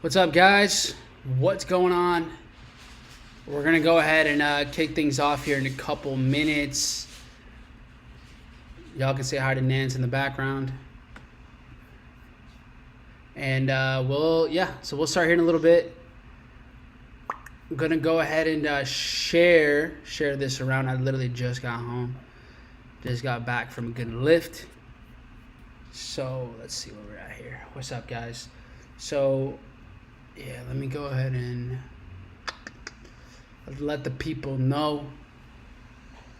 What's up, guys? What's going on? We're gonna go ahead and kick things off here in a couple minutes. Y'all can say hi to Nance in the background, and so we'll start here in a little bit. I'm gonna go ahead and share this around. I literally just got home, just got back from a good lift. So let's see where we're at here. What's up, guys? So yeah, let me go ahead and let the people know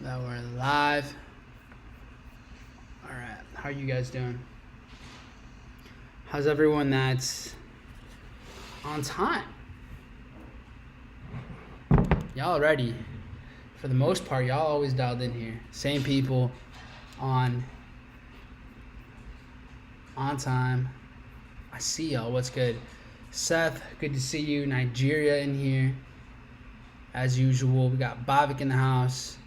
that we're live. All right, how are you guys doing? How's everyone that's on time? Y'all ready? For the most part, y'all always dialed in here. Same people on time. I see y'all. What's good? Seth, good to see you. Nigeria in here. As usual, we got Bavik in the house.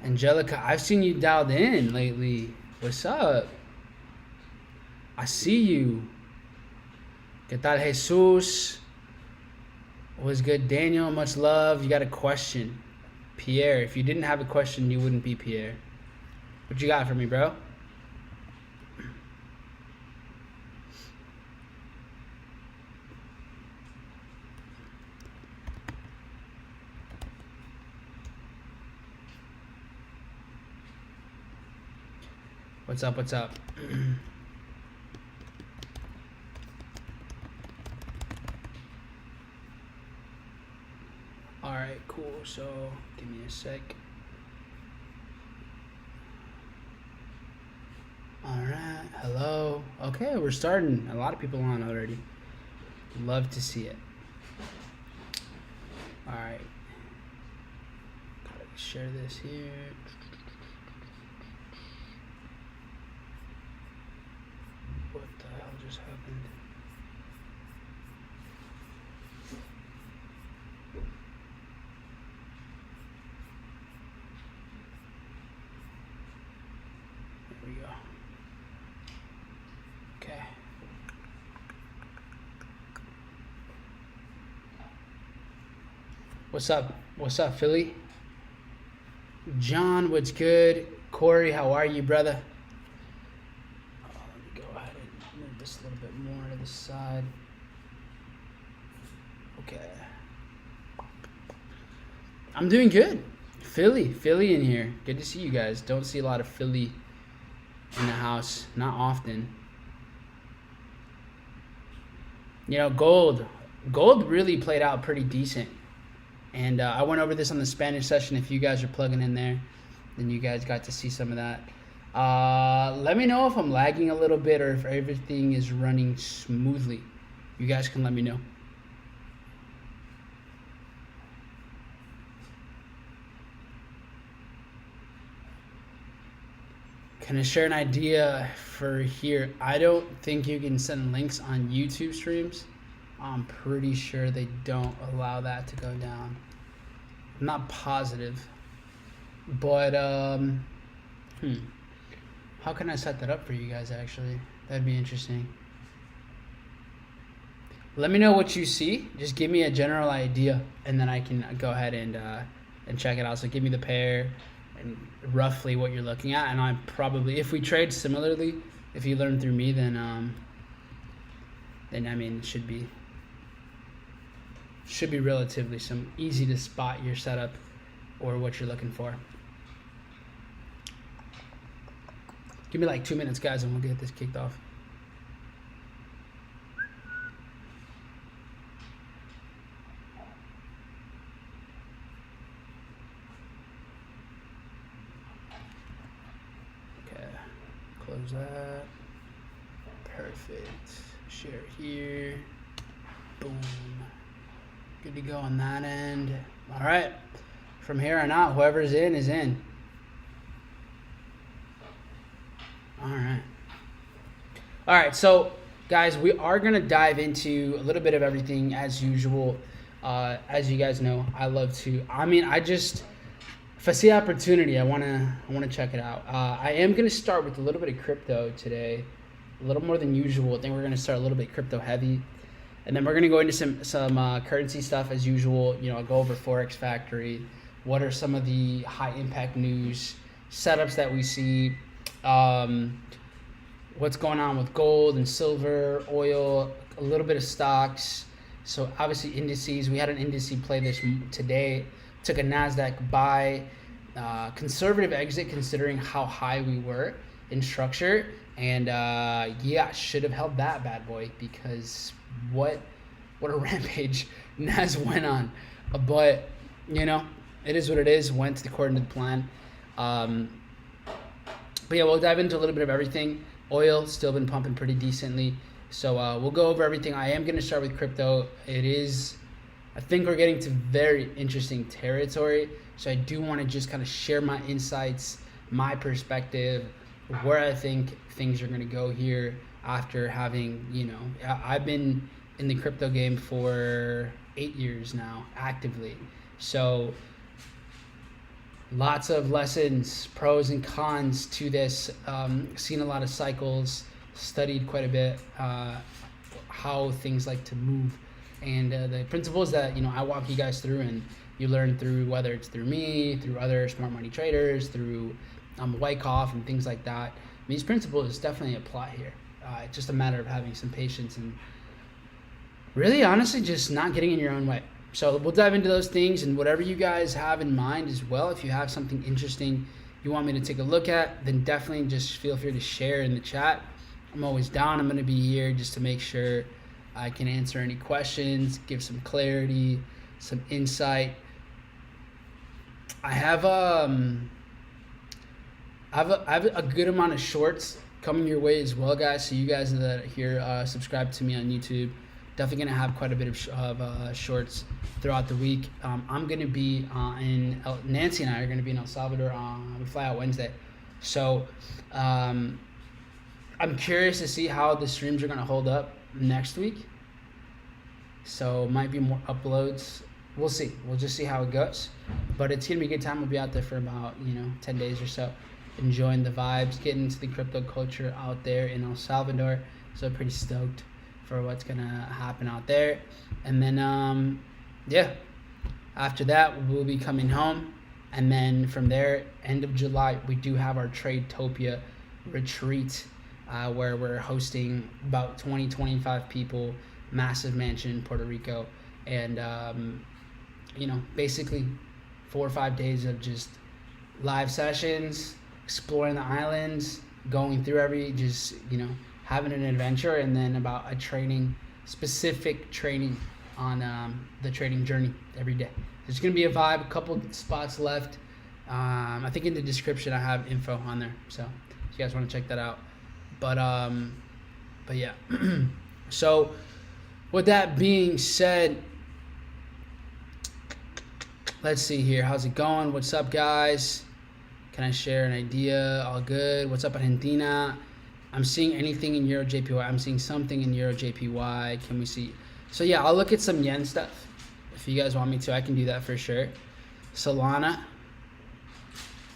Angelica, I've seen you dialed in lately. What's up? I see you. ¿Qué tal, Jesus? What's good, Daniel? Much love. You got a question. Pierre, if you didn't have a question, you wouldn't be Pierre. What you got for me, bro? What's up? What's up? All right, cool. So give me a sec. All right. Hello. Okay, we're starting. A lot of people on already. Love to see it. All right. Gotta share this here. What the hell just happened? There we go. Okay. What's up? What's up, Philly? John, what's good? Corey, how are you, brother? Let me go ahead and move this a little bit more to the side. Okay. I'm doing good. Philly in here. Good to see you guys. Don't see a lot of Philly in the house. Not often. You know, gold really played out pretty decent. And I went over this on the Spanish session. If you guys are plugging in there, then you guys got to see some of that. Let me know if I'm lagging a little bit or if everything is running smoothly. You guys can let me know. Can I share an idea for here? I don't think you can send links on YouTube streams. I'm pretty sure they don't allow that to go down. I'm not positive. But, how can I set that up for you guys, actually? That'd be interesting. Let me know what you see. Just give me a general idea, and then I can go ahead and check it out. So give me the pair and roughly what you're looking at, and I'm probably, if we trade similarly, if you learn through me, then I mean, it should be relatively easy to spot your setup or what you're looking for. Give me like 2 minutes, guys, and we'll get this kicked off. Close that. Perfect. Share here. Boom. Good to go on that end. All right. From here on out, whoever's in is in. All right. All right. So, guys, we are going to dive into a little bit of everything as usual. As you guys know, I love to. If I see opportunity, I wanna check it out. I am gonna start with a little bit of crypto today, a little more than usual. I think we're gonna start a little bit crypto heavy. And then we're going to go into some currency stuff as usual. I'll go over Forex Factory. What are some of the high impact news setups that we see? What's going on with gold and silver, oil, a little bit of stocks. So obviously indices. We had an indice play today. Took a NASDAQ buy, conservative exit considering how high we were in structure. And should have held that bad boy, because what a rampage Nas went on. But it is what it is. Went according to the plan. But yeah, we'll dive into a little bit of everything. Oil still been pumping pretty decently, so we'll go over everything. I am going to start with crypto. I think we're getting to very interesting territory, so I do want to just kind of share my insights, my perspective, where I think things are going to go here after having, I've been in the crypto game for 8 years now, actively. So lots of lessons, pros and cons to this. Seen a lot of cycles, studied quite a bit how things like to move. And the principles that, I walk you guys through, and you learn through, whether it's through me, through other smart money traders, through Wyckoff and things like that. These principles definitely apply here. It's just a matter of having some patience and really, honestly, just not getting in your own way. So we'll dive into those things, and whatever you guys have in mind as well. If you have something interesting you want me to take a look at, then definitely just feel free to share in the chat. I'm always down. I'm going to be here just to make sure I can answer any questions, give some clarity, some insight. I have a good amount of shorts coming your way as well, guys. So you guys that are here, subscribe to me on YouTube. Definitely going to have quite a bit of shorts throughout the week. I'm going to be Nancy and I are going to be in El Salvador. We fly out Wednesday. So I'm curious to see how the streams are going to hold up next week. So might be more uploads. We'll see. We'll just see how it goes. But it's going to be a good time. We'll be out there for about 10 days or so, enjoying the vibes, getting into the crypto culture out there in El Salvador. So pretty stoked for what's going to happen out there. And then, after that, we'll be coming home. And then from there, end of July, we do have our Tradetopia retreat, where we're hosting about 20-25 people, massive mansion in Puerto Rico. And, basically 4 or 5 days of just live sessions, exploring the islands, going through having an adventure, and then about specific training on the trading journey every day. There's going to be a vibe, a couple spots left. I think in the description I have info on there, so if you guys want to check that out. But yeah. So with that being said, let's see here. How's it going? What's up, guys? Can I share an idea? All good. What's up, Argentina? I'm seeing anything in Euro JPY. I'm seeing something in Euro JPY. Can we see? So yeah, I'll look at some yen stuff. If you guys want me to, I can do that for sure. Solana.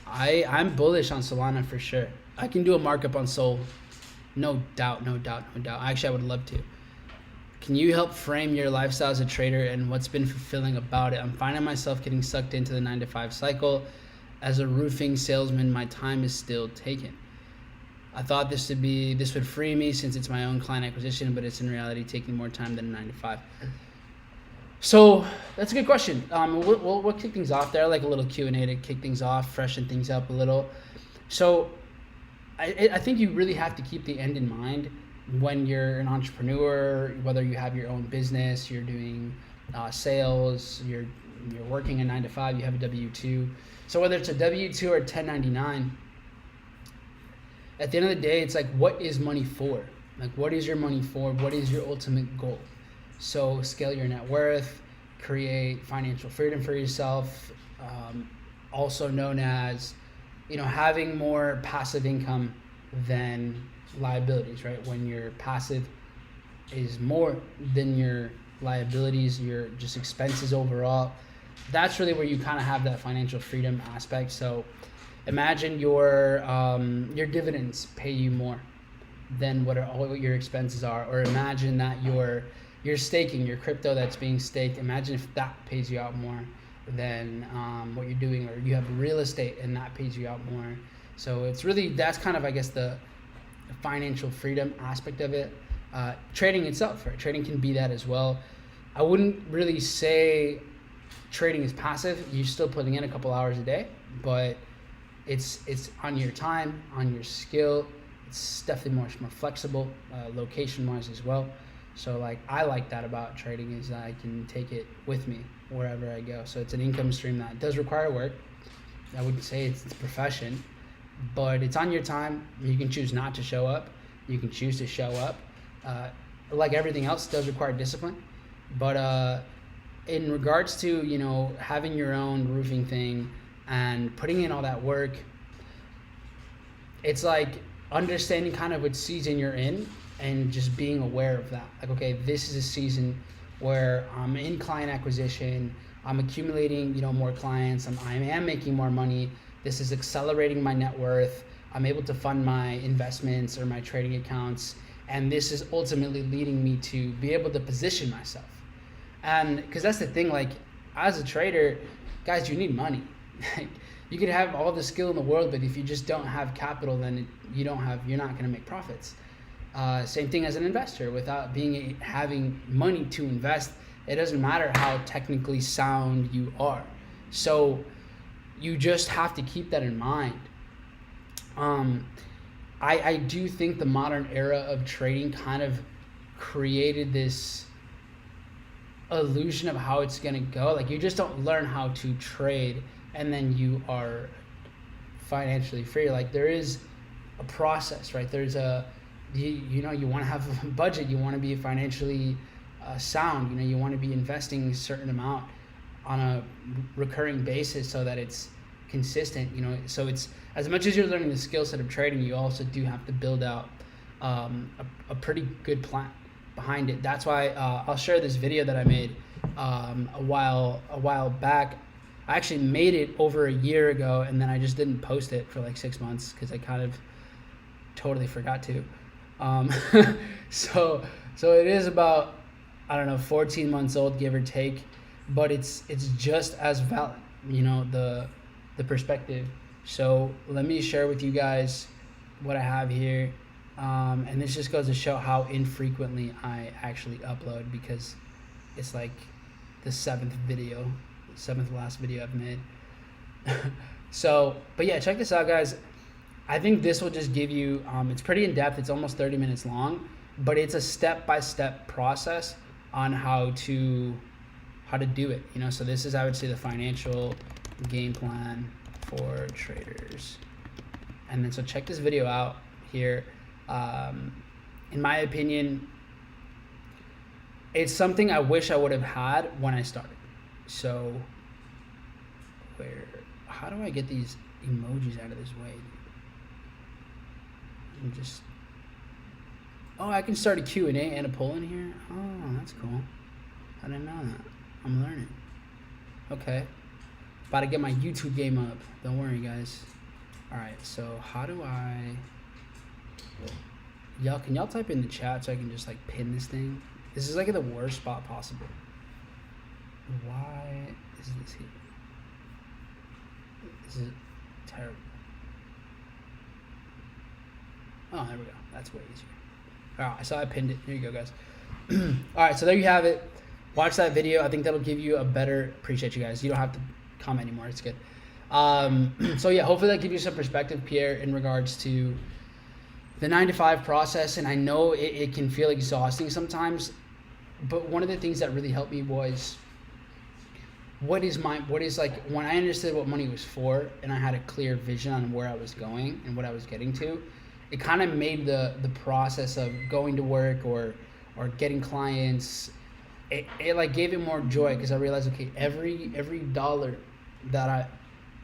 I'm bullish on Solana for sure. I can do a markup on SOL. No doubt. Actually, I would love to. Can you help frame your lifestyle as a trader and what's been fulfilling about it? I'm finding myself getting sucked into the 9-to-5 cycle. As a roofing salesman, my time is still taken. I thought this would free me since it's my own client acquisition, but it's in reality taking more time than a 9-to-5. So that's a good question. We'll kick things off there. I like a little Q&A to kick things off, freshen things up a little. So I think you really have to keep the end in mind when you're an entrepreneur, whether you have your own business, you're doing sales, you're working a 9-to-5, you have a W-2. So whether it's a W-2 or a 1099, at the end of the day, it's like, what is money for? Like, what is your money for? What is your ultimate goal? So scale your net worth, create financial freedom for yourself, also known as, having more passive income than liabilities, right? When your passive is more than your liabilities, your just expenses overall, that's really where you kind of have that financial freedom aspect. So imagine your dividends pay you more than what your expenses are, or imagine that your you're staking your crypto that's being staked. Imagine if that pays you out more than what you're doing, or you have real estate and that pays you out more. So it's really, that's kind of, I guess, the financial freedom aspect of it. Trading itself, right? Trading can be that as well. I wouldn't really say trading is passive. You're still putting in a couple hours a day, but it's on your time, on your skill. It's definitely much more flexible, location wise as well. So like, I like that about trading, is that I can take it with me wherever I go. So it's an income stream that does require work. I wouldn't say it's a profession, but it's on your time. You can choose not to show up. You can choose to show up. Like everything else, does require discipline. But in regards to, you know, having your own roofing thing and putting in all that work, it's like understanding kind of what season you're in and just being aware of that. Like, okay, this is a season where I'm in client acquisition, I'm accumulating, you know, more clients, I am making more money, this is accelerating my net worth, I'm able to fund my investments or my trading accounts, and this is ultimately leading me to be able to position myself. And because that's the thing, like, as a trader, guys, you need money. You could have all the skill in the world, but if you just don't have capital, then you're not going to make profits. Same thing as an investor. Without having money to invest, it doesn't matter how technically sound you are. So you just have to keep that in mind. I do think the modern era of trading kind of created this illusion of how it's going to go. Like, you just don't learn how to trade and then you are financially free. Like, there is a process, right? There's you want to have a budget, you want to be financially sound, you want to be investing a certain amount on a recurring basis so that it's consistent, so it's, as much as you're learning the skill set of trading, you also do have to build out a pretty good plan behind it. That's why I'll share this video that I made a while back. I actually made it over a year ago, and then I just didn't post it for like 6 months because I kind of totally forgot to. So it is about, I don't know, 14 months old, give or take, but it's just as valid, the perspective. So let me share with you guys what I have here. And this just goes to show how infrequently I actually upload, because it's like the seventh last video I've made. But yeah, check this out, guys. I think this will just give you, it's pretty in depth. It's almost 30 minutes long, but it's a step-by-step process on how to do it. So this is, I would say, the financial game plan for traders. And then, so check this video out here. In my opinion, it's something I wish I would have had when I started. So how do I get these emojis out of this way? I can start a Q&A and a poll in here. Oh, that's cool. I didn't know that. I'm learning. Okay. About to get my YouTube game up. Don't worry, guys. All right, so how do I... Can y'all type in the chat so I can just like pin this thing? This is like in the worst spot possible. Why is this here? This is terrible. Oh, there we go. That's way easier. All right, so I pinned it. Here you go, guys. All right, so there you have it. Watch that video. I think that'll give you a better... Appreciate you guys. You don't have to comment anymore. It's good. So yeah, hopefully that gives you some perspective, Pierre, in regards to the 9-to-5 process. And I know it can feel exhausting sometimes, but one of the things that really helped me was what is like, when I understood what money was for and I had a clear vision on where I was going and what I was getting to, it kind of made the process of going to work or getting clients, it like gave it more joy, because I realized, okay, every dollar that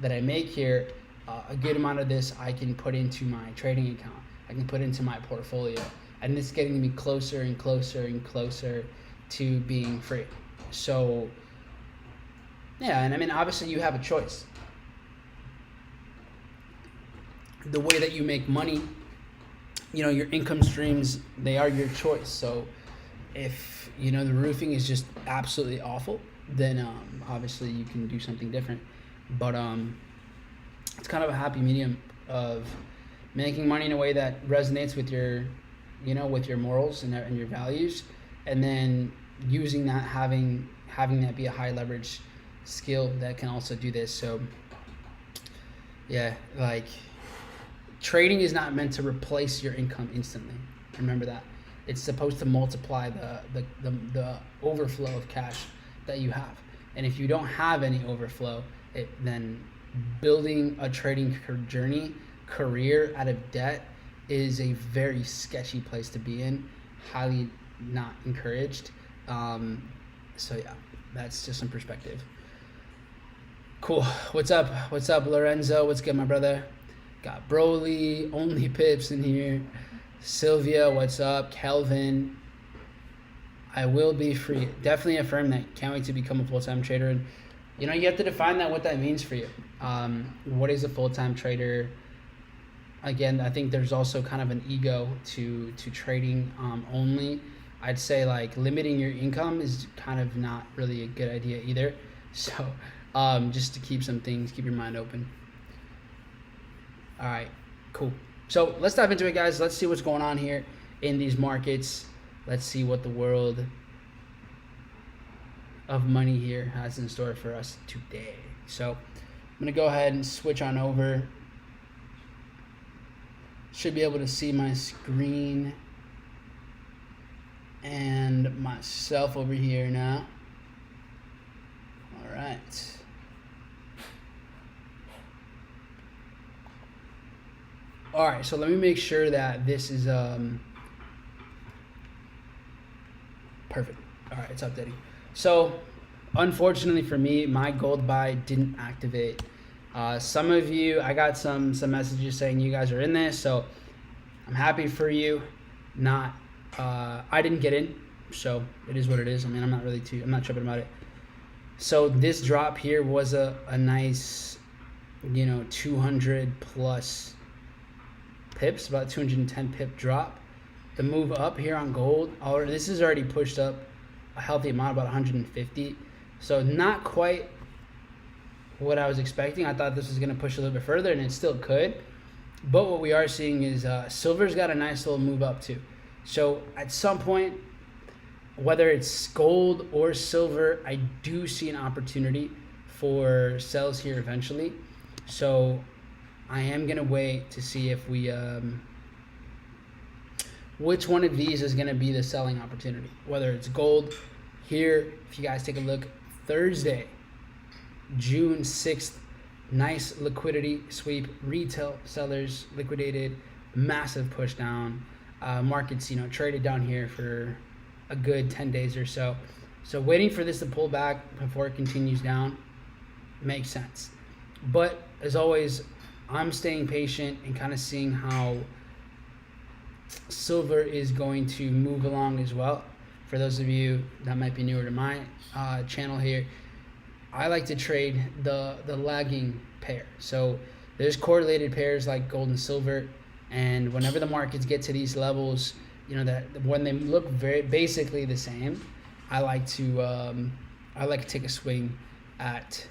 I make here, a good amount of this I can put into my trading account. I can put into my portfolio, and it's getting me closer and closer and closer to being free. So yeah, and I mean, obviously you have a choice. The way that you make money, your income streams, they are your choice. So If you know the roofing is just absolutely awful, then obviously you can do something different. But it's kind of a happy medium of making money in a way that resonates with your, you know, with your morals and your values, and then using that, having that be a high leverage skill that can also do this. So yeah, like trading is not meant to replace your income instantly. Remember that. It's supposed to multiply the overflow of cash that you have. And if you don't have any overflow, then building a trading career out of debt is a very sketchy place to be in. Highly not encouraged. So yeah, that's just some perspective. Cool. What's up? What's up, Lorenzo? What's good, my brother? Got Broly, only pips in here. Sylvia, what's up? Kelvin, I will be free. Definitely affirm that. Can't wait to become a full-time trader. And you know, you have to define what that means for you. What is a full-time trader? Again, I think there's also kind of an ego to trading only. I'd say like limiting your income is kind of not really a good idea either. So just to keep your mind open. All right, cool. So let's dive into it, guys. Let's see what's going on here in these markets. Let's see what the world of money here has in store for us today. So I'm going to go ahead and switch on over. Should be able to see my screen and myself over here now. All right. All right, so let me make sure that this is perfect. All right, it's updating. So unfortunately for me, my gold buy didn't activate. Some of you, I got some messages saying you guys are in this, so I'm happy for you. I didn't get in, so it is what it is. I mean, I'm not tripping about it. So this drop here was a nice, 200 plus pips, about 210 pip drop. The move up here on gold, this is already pushed up a healthy amount, about 150. So not quite what I was expecting. I thought this was going to push a little bit further, and it still could. But what we are seeing is silver's got a nice little move up too. So at some point, whether it's gold or silver, I do see an opportunity for sells here eventually. So I am going to wait to see if we which one of these is going to be the selling opportunity. Whether it's gold here, if you guys take a look, Thursday, June 6th, nice liquidity sweep, retail sellers liquidated, massive push down. Markets, traded down here for a good 10 days or so. So waiting for this to pull back before it continues down makes sense. But as always, I'm staying patient and kind of seeing how silver is going to move along as well. For those of you that might be newer to my channel here, I like to trade the lagging pair. So there's correlated pairs like gold and silver, and whenever the markets get to these levels, that when they look very basically the same, I like to take a swing at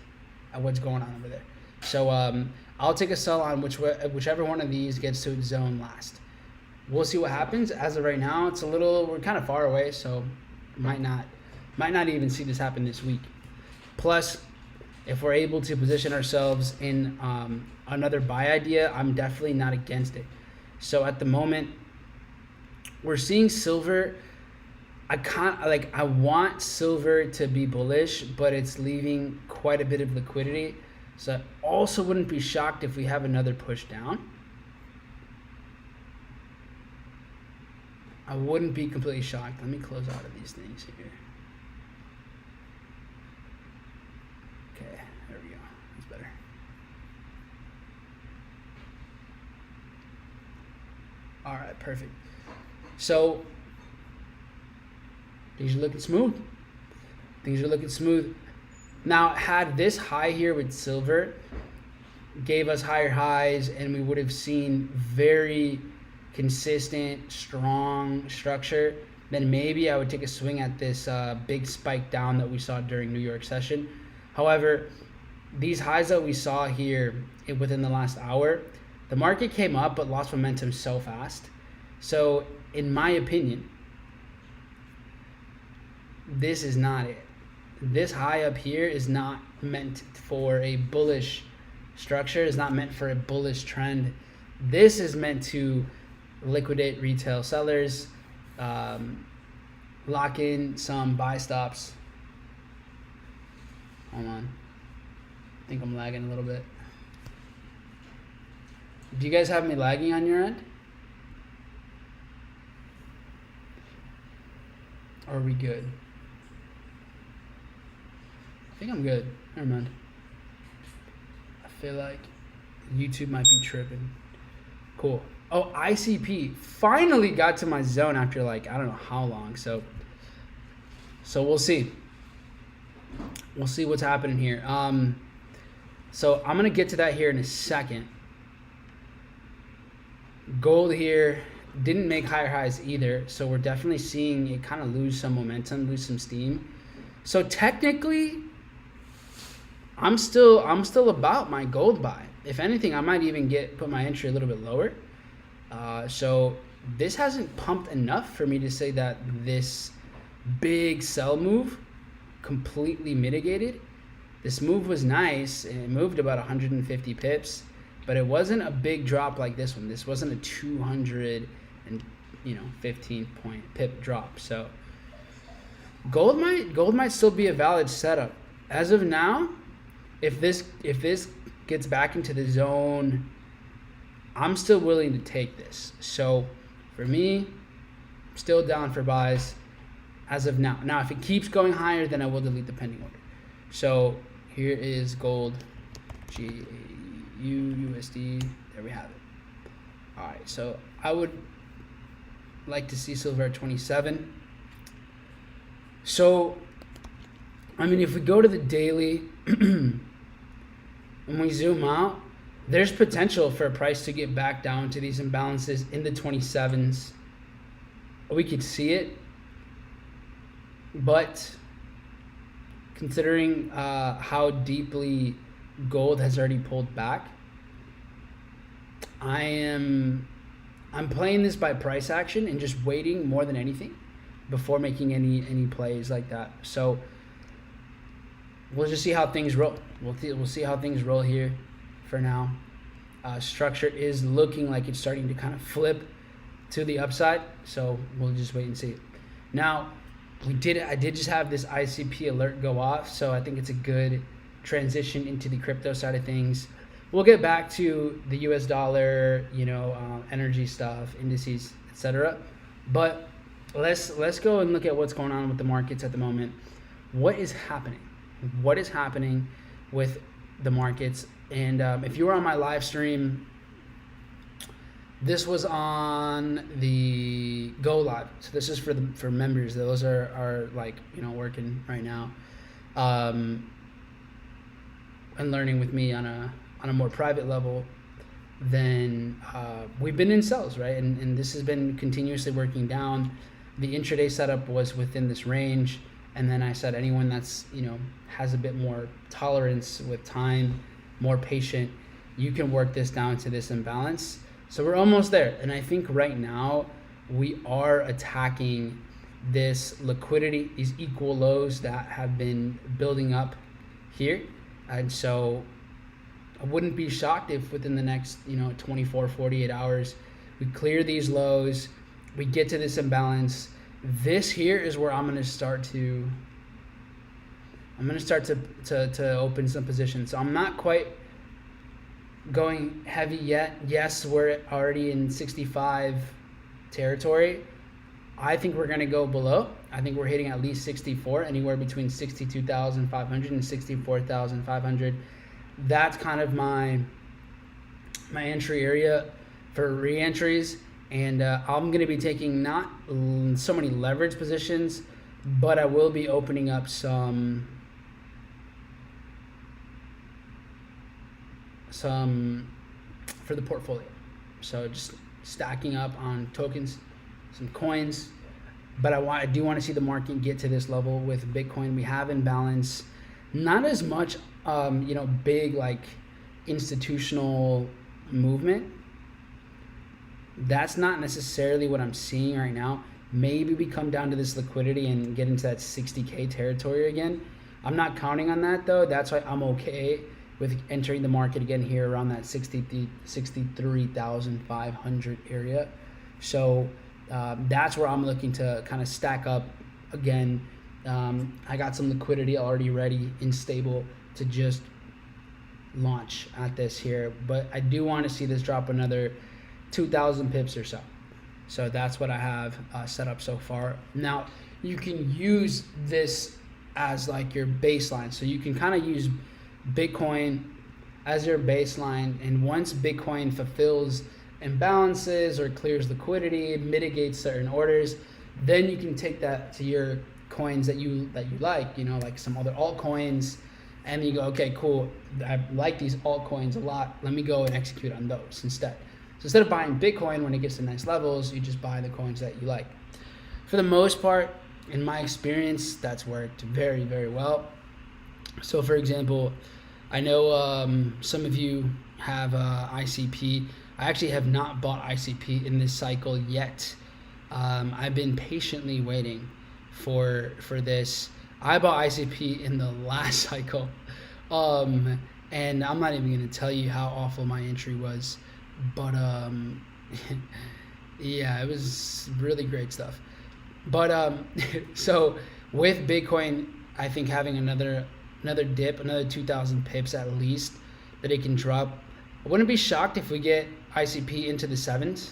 what's going on over there. So I'll take a sell on whichever one of these gets to its zone last. We'll see what happens. As of right now, we're kind of far away, so might not even see this happen this week. Plus, if we're able to position ourselves in another buy idea, I'm definitely not against it. So at the moment, we're seeing silver. I want silver to be bullish, but it's leaving quite a bit of liquidity. So I also wouldn't be shocked if we have another push down. I wouldn't be completely shocked. Let me close out of these things here. Okay, there we go. That's better. All right, perfect. So things are looking smooth. Now, had this high here with silver gave us higher highs, and we would have seen very consistent, strong structure, then maybe I would take a swing at this big spike down that we saw during New York session. However, these highs that we saw here within the last hour, the market came up but lost momentum so fast. So in my opinion, this is not it. This high up here is not meant for a bullish structure, is not meant for a bullish trend. This is meant to liquidate retail sellers, lock in some buy stops. Hold on. I think I'm lagging a little bit. Do you guys have me lagging on your end? Or are we good? I think I'm good. Never mind. I feel like YouTube might be tripping. Cool. Oh, ICP finally got to my zone after like I don't know how long. So we'll see. We'll see what's happening here. So I'm gonna get to that here in a second. Gold here didn't make higher highs either, so we're definitely seeing it kind of lose some momentum, lose some steam. So technically, I'm still about my gold buy. If anything, I might even put my entry a little bit lower. So this hasn't pumped enough for me to say that this big sell move completely mitigated. This move was nice, and it moved about 150 pips, but it wasn't a big drop like this one. This wasn't a 215 pip drop. So gold might still be a valid setup as of now. If this gets back into the zone, I'm still willing to take this. So for me, still down for buys as of now. Now, if it keeps going higher, then I will delete the pending order. So here is gold, USD. There we have it. All right, so I would like to see silver at 27. So, I mean, if we go to the daily and we zoom out, there's potential for a price to get back down to these imbalances in the 27s. We could see it, but considering how deeply gold has already pulled back, I'm playing this by price action and just waiting more than anything before making any plays like that. So we'll just see how things roll. We'll see how things roll here for now. Structure is looking like it's starting to kind of flip to the upside, so we'll just wait and see. Now, I did just have this ICP alert go off, so I think it's a good transition into the crypto side of things. We'll get back to the US dollar, energy stuff, indices, etc. But let's go and look at what's going on with the markets at the moment. What is happening? What is happening with the markets? And if you were on my live stream, this was on the Go Live. So this is for members. Those are like working right now, and learning with me on a more private level. Then we've been in sales, right? And this has been continuously working down. The intraday setup was within this range, and then I said anyone that's has a bit more tolerance with time, more patient, you can work this down to this imbalance. So we're almost there, and I think right now we are attacking this liquidity, these equal lows that have been building up here. And so I wouldn't be shocked if within the next 24, 48 hours we clear these lows, we get to this imbalance. This here is where I'm going to start to open some positions. So I'm not quite going heavy yet. Yes, we're already in 65 territory. I think we're going to go below. I think we're hitting at least 64, anywhere between 62,500 and 64,500. That's kind of my entry area for re-entries. And I'm going to be taking not so many leverage positions, but I will be opening up some for the portfolio. So just stacking up on tokens, some coins, but I do want to see the market get to this level with Bitcoin. We have imbalance, not as much, big like institutional movement. That's not necessarily what I'm seeing right now. Maybe we come down to this liquidity and get into that 60K territory again. I'm not counting on that though. That's why I'm okay with entering the market again here around that 63,500 area. So that's where I'm looking to kind of stack up again. I got some liquidity already ready and stable to just launch at this here, but I do want to see this drop another 2,000 pips or so. So that's what I have set up so far. Now you can use this as like your baseline. So you can kind of use Bitcoin as your baseline, and once Bitcoin fulfills imbalances or clears liquidity, mitigates certain orders, then you can take that to your coins that you like, like some other altcoins, and you go, okay, cool, I like these altcoins a lot, let me go and execute on those instead. So instead of buying Bitcoin when it gets to nice levels, you just buy the coins that you like. For the most part, in my experience, that's worked very, very well. So for example, I know some of you have ICP. I actually have not bought ICP in this cycle yet. I've been patiently waiting for this. I bought ICP in the last cycle, and I'm not even going to tell you how awful my entry was, but yeah, it was really great stuff. But so with Bitcoin, I think having another dip, another 2,000 pips at least that it can drop. I wouldn't be shocked if we get ICP into the 7s,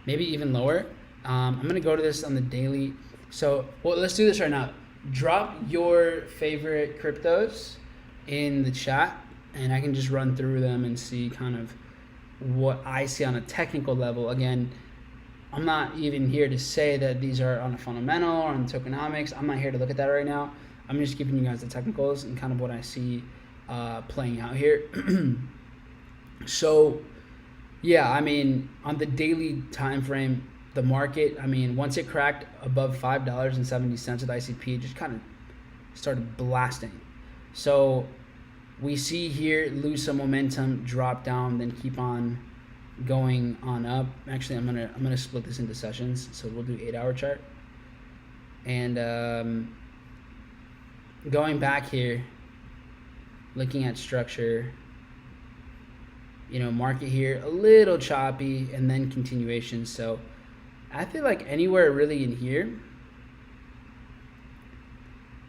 maybe even lower. I'm gonna go to this on the daily. So let's do this right now. Drop your favorite cryptos in the chat, and I can just run through them and see kind of what I see on a technical level. Again, I'm not even here to say that these are on a fundamental or on tokenomics. I'm not here to look at that right now. I'm just giving you guys the technicals and kind of what I see playing out here. So yeah, I mean, on the daily time frame, the market, I mean, once it cracked above $5.70 with ICP, it just kind of started blasting. So we see here lose some momentum, drop down, then keep on going on up. Actually, I'm gonna split this into sessions, so we'll do 8-hour chart. And going back here, looking at structure, market here a little choppy, and then continuation. So I feel like anywhere really in here,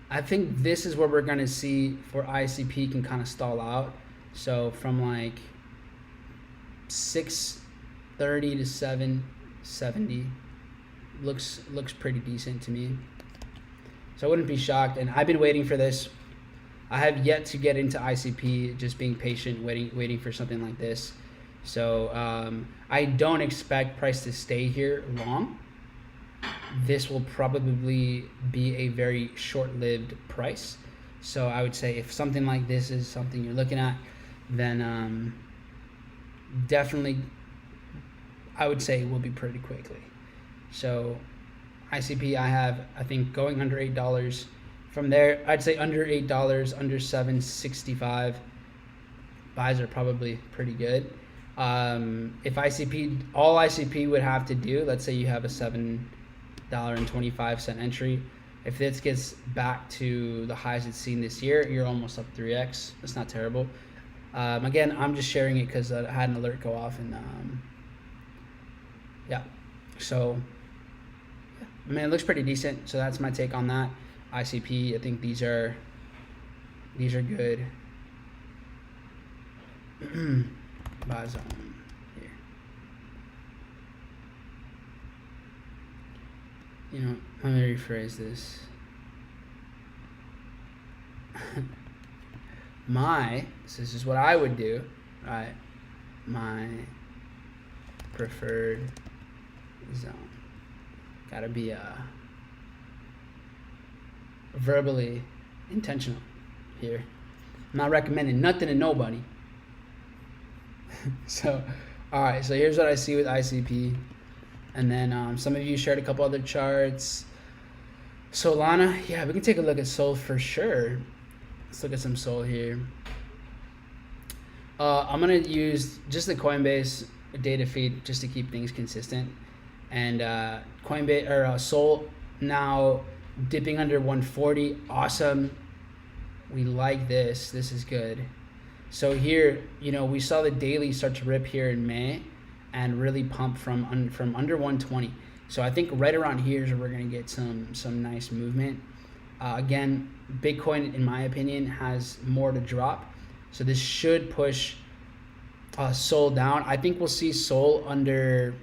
I think this is where we're going to see for ICP can kind of stall out. So from like 630 to 770 looks pretty decent to me. So I wouldn't be shocked, and I've been waiting for this. I have yet to get into ICP, just being patient, waiting for something like this. So I don't expect price to stay here long. This will probably be a very short-lived price. So I would say if something like this is something you're looking at, then definitely I would say it will be pretty quickly. So ICP I think going under $8. From there, I'd say under $8, under $7.65. Buys are probably pretty good. If all ICP would have to do, let's say you have a $7.25 entry. If this gets back to the highs it's seen this year, you're almost up 3x. That's not terrible. Again, I'm just sharing it because I had an alert go off, and yeah. So I mean, it looks pretty decent. So that's my take on that. ICP, I think these are good. Buy zone here. Let me rephrase this. This is what I would do, right? My preferred zone. Gotta be verbally intentional here. I'm not recommending nothing to nobody. So, all right. So here's what I see with ICP, and then some of you shared a couple other charts. Solana, yeah, we can take a look at SOL for sure. Let's look at some SOL here. I'm gonna use just the Coinbase data feed just to keep things consistent. And Coinbase or SOL now dipping under 140. Awesome. We like this. This is good. So here, you know, we saw the daily start to rip here in May and really pump from under 120. So I think right around here is where we're gonna get some nice movement. Again, Bitcoin, in my opinion, has more to drop. So this should push SOL down. I think we'll see SOL under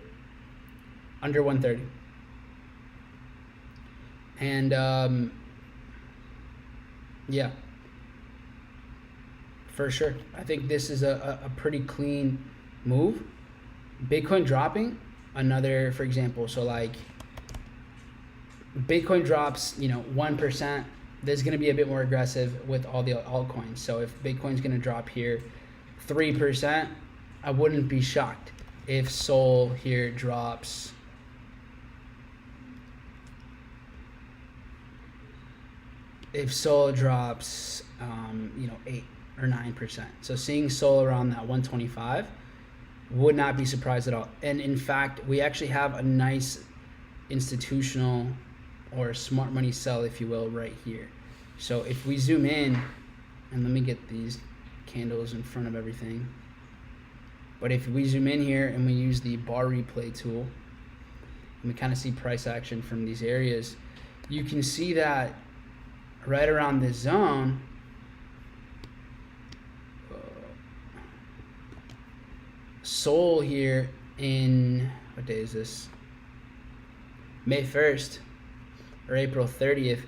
130. And yeah, for sure. I think this is a pretty clean move. Bitcoin dropping, another, for example, so like Bitcoin drops, you know, 1%, there's going to be a bit more aggressive with all the altcoins. So if Bitcoin's going to drop here 3%, I wouldn't be shocked if SOL here drops you know, 8 or 9%. So seeing SOL around that 125 would not be surprised at all. And in fact, we actually have a nice institutional or smart money sell, if you will, right here. So if we zoom in, and let me get these candles in front of everything. But if we zoom in here and we use the bar replay tool, and we kind of see price action from these areas, you can see that right around this zone, SOL here in, what day is this? May 1st or April 30th,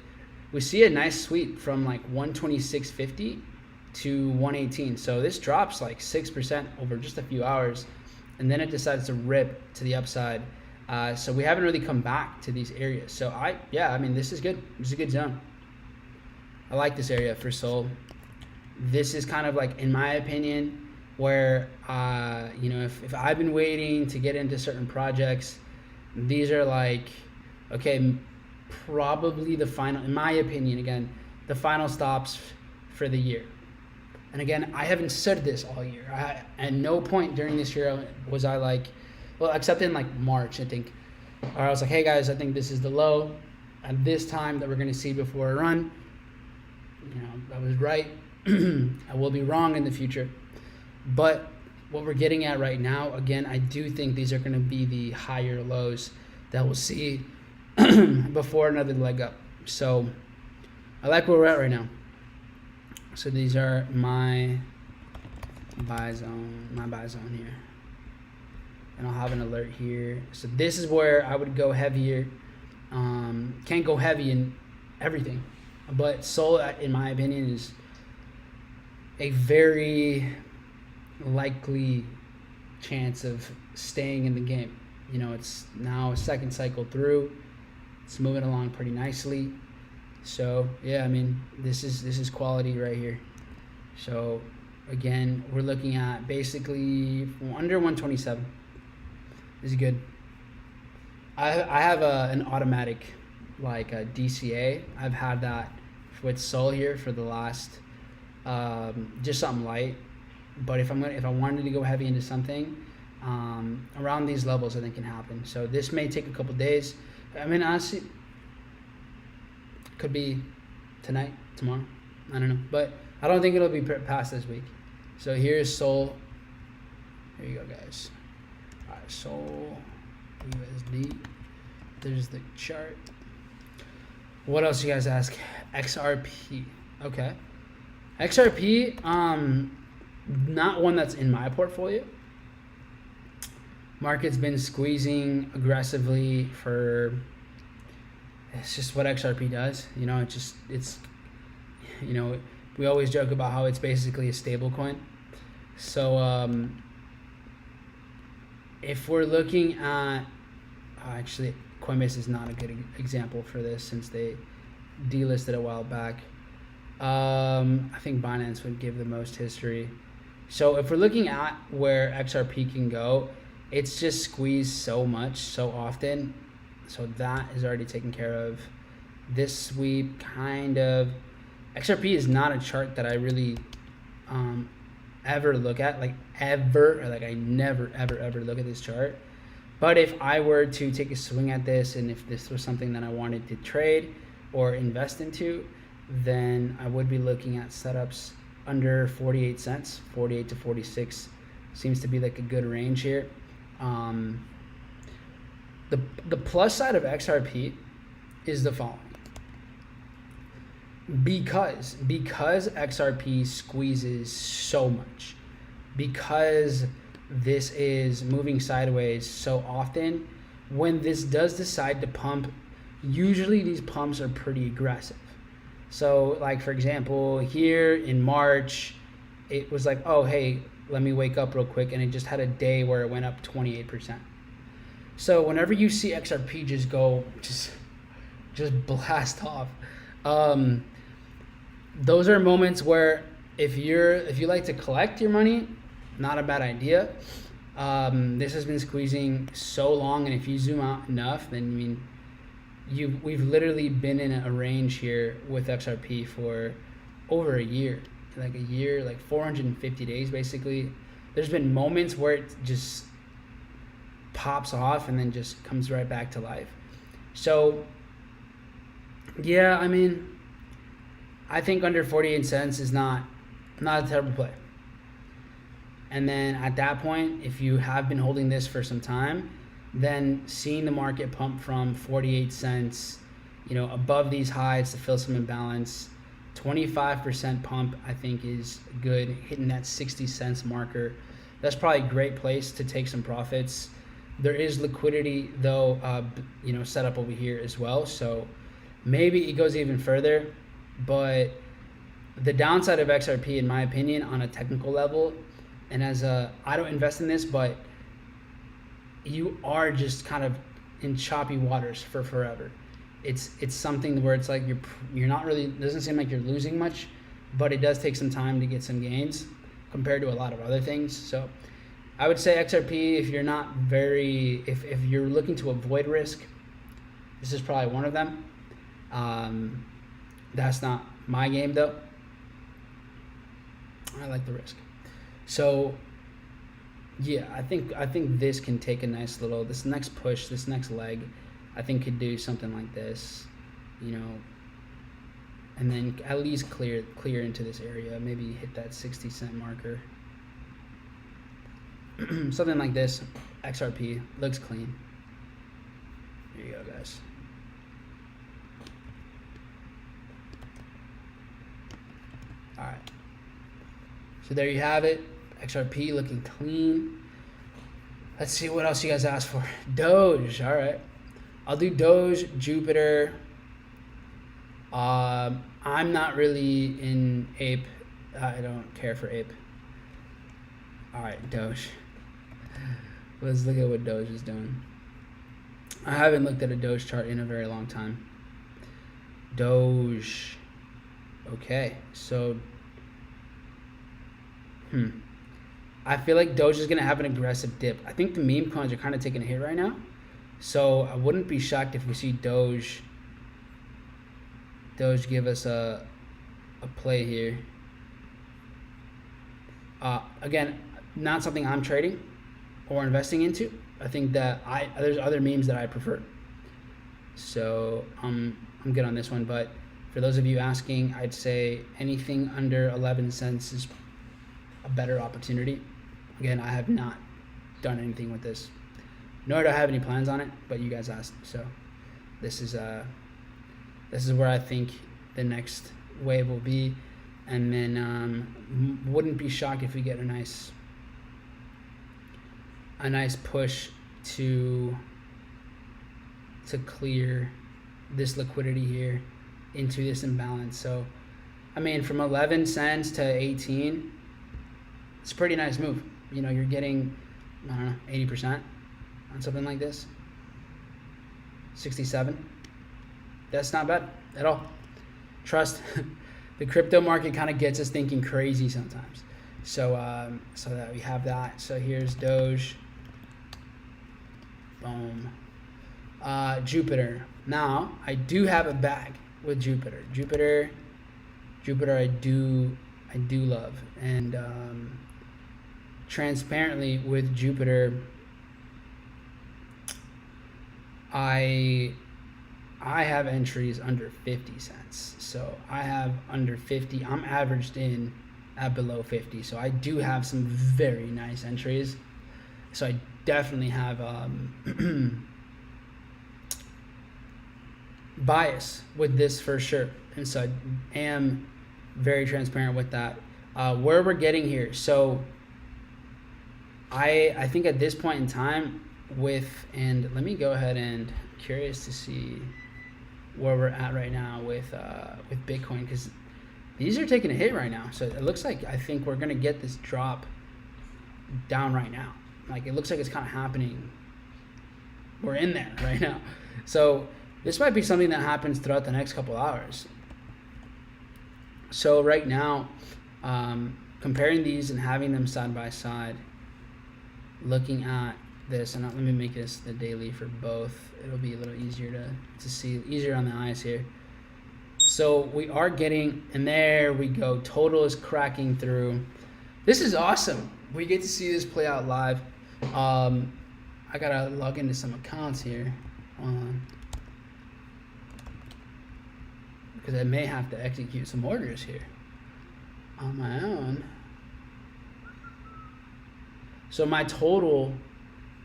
we see a nice sweep from like 126.50 to 118. So this drops like 6% over just a few hours, and then it decides to rip to the upside. So we haven't really come back to these areas. So I mean, this is good. This is a good zone. I like this area for SOL. This is kind of like, in my opinion, where you know, if I've been waiting to get into certain projects, these are like, okay, probably the final, in my opinion, again, the final stops for the year. And again, I haven't said this all year. At no point during this year was I like, well, except in like March, I think, or I was like, hey guys, I think this is the low at this time that we're going to see before a run. You know, I was right. I will be wrong in the future. But what we're getting at right now, again, I do think these are going to be the higher lows that we'll see before another leg up. So I like where we're at right now. So these are my buy zone here. And I'll have an alert here. So this is where I would go heavier. Can't go heavy in everything. But SOL, in my opinion, is a very likely chance of staying in the game. You know, it's now a second cycle through. It's moving along pretty nicely. So yeah, I mean, this is quality right here. So again, we're looking at basically under 127. This is good. I have an automatic like a DCA. I've had that with SOL here for the last just something light. But if I wanted to go heavy into something, around these levels, I think can happen. So this may take a couple days. I mean, honestly, could be tonight, tomorrow. I don't know, but I don't think it'll be past this week. So here's SOL. Here you go, guys. All right, SOL USD. There's the chart. What else you guys ask? XRP. Okay. XRP, not one that's in my portfolio. Market's been squeezing aggressively for, it's just what XRP does. You know, it's, you know, we always joke about how it's basically a stable coin. So if we're looking at, actually, Coinbase is not a good example for this since they delisted a while back. I think Binance would give the most history. So if we're looking at where XRP can go, it's just squeezed so much, so often. So that is already taken care of. This sweep kind of, XRP is not a chart that I really ever look at, like ever, or like I never ever look at this chart. But if I were to take a swing at this, and if this was something that I wanted to trade or invest into, then I would be looking at setups under 48 cents. 48 to 46 seems to be like a good range here. The plus side of XRP is the following. Because XRP squeezes so much, because this is moving sideways so often, when this does decide to pump, usually these pumps are pretty aggressive. So like, for example, here in March, it was like, oh, hey, let me wake up real quick. And it just had a day where it went up 28%. So whenever you see XRP just go, just blast off, those are moments where if you like to collect your money, not a bad idea. This has been squeezing so long, and if you zoom out enough, then I mean, we've literally been in a range here with XRP for over a year, like 450 days basically. There's been moments where it just pops off and then just comes right back to life. So yeah, I mean, I think under 48 cents is not a terrible play. And then at that point, if you have been holding this for some time, then seeing the market pump from 48 cents, above these highs to fill some imbalance, 25% pump I think is good. Hitting that 60 cents marker, that's probably a great place to take some profits. There is liquidity though, set up over here as well. So maybe it goes even further, but the downside of XRP, in my opinion, on a technical level, and I don't invest in this, but you are just kind of in choppy waters for forever. It's something where it's like you're not really, it doesn't seem like you're losing much, but it does take some time to get some gains compared to a lot of other things. So I would say XRP, if you're not if you're looking to avoid risk, this is probably one of them. That's not my game though. I like the risk. So yeah, I think this can take a nice little, this next push, this next leg, I think could do something like this, and then at least clear into this area, maybe hit that 60 cent marker. Something like this. XRP looks clean. Here you go, guys. All right. So there you have it. XRP looking clean. Let's see what else you guys asked for. Doge. All right. I'll do Doge, Jupiter. I'm not really in ape. I don't care for ape. All right, Doge. Let's look at what Doge is doing. I haven't looked at a Doge chart in a very long time. Doge. Okay, so I feel like Doge is going to have an aggressive dip. I think the meme coins are kind of taking a hit right now. So I wouldn't be shocked if we see Doge give us a play here. Again, not something I'm trading or investing into. I think that there's other memes that I prefer. So I'm good on this one. But for those of you asking, I'd say anything under 11 cents is a better opportunity. Again, I have not done anything with this, nor do I have any plans on it, but you guys asked, so this is where I think the next wave will be. And then wouldn't be shocked if we get a nice push to clear this liquidity here into this imbalance. So I mean, from 11 cents to 18, it's a pretty nice move. You're getting, I don't know, 80% on something like this. 67. That's not bad at all. Trust, the crypto market kind of gets us thinking crazy sometimes. So that we have that. So here's Doge. Boom. Jupiter. Now, I do have a bag with Jupiter. Jupiter I do love. And transparently with Jupiter, I have entries under 50 cents. So I have under 50. I'm averaged in at below 50. So I do have some very nice entries. So I definitely have bias with this for sure. And so I am very transparent with that. Where we're getting here. So I think at this point in time and let me go ahead and curious to see where we're at right now with Bitcoin, because these are taking a hit right now. So it looks like I think we're gonna get this drop down right now. Like it looks like it's kind of happening. We're in there right now. So this might be something that happens throughout the next couple hours. So right now, comparing these and having them side by side, looking at this, and let me make this the daily for both. It'll be a little easier to see, easier on the eyes here. So we are getting, and there we go. Total is cracking through. This is awesome. We get to see this play out live. I gotta log into some accounts here, because I may have to execute some orders here on my own. So my total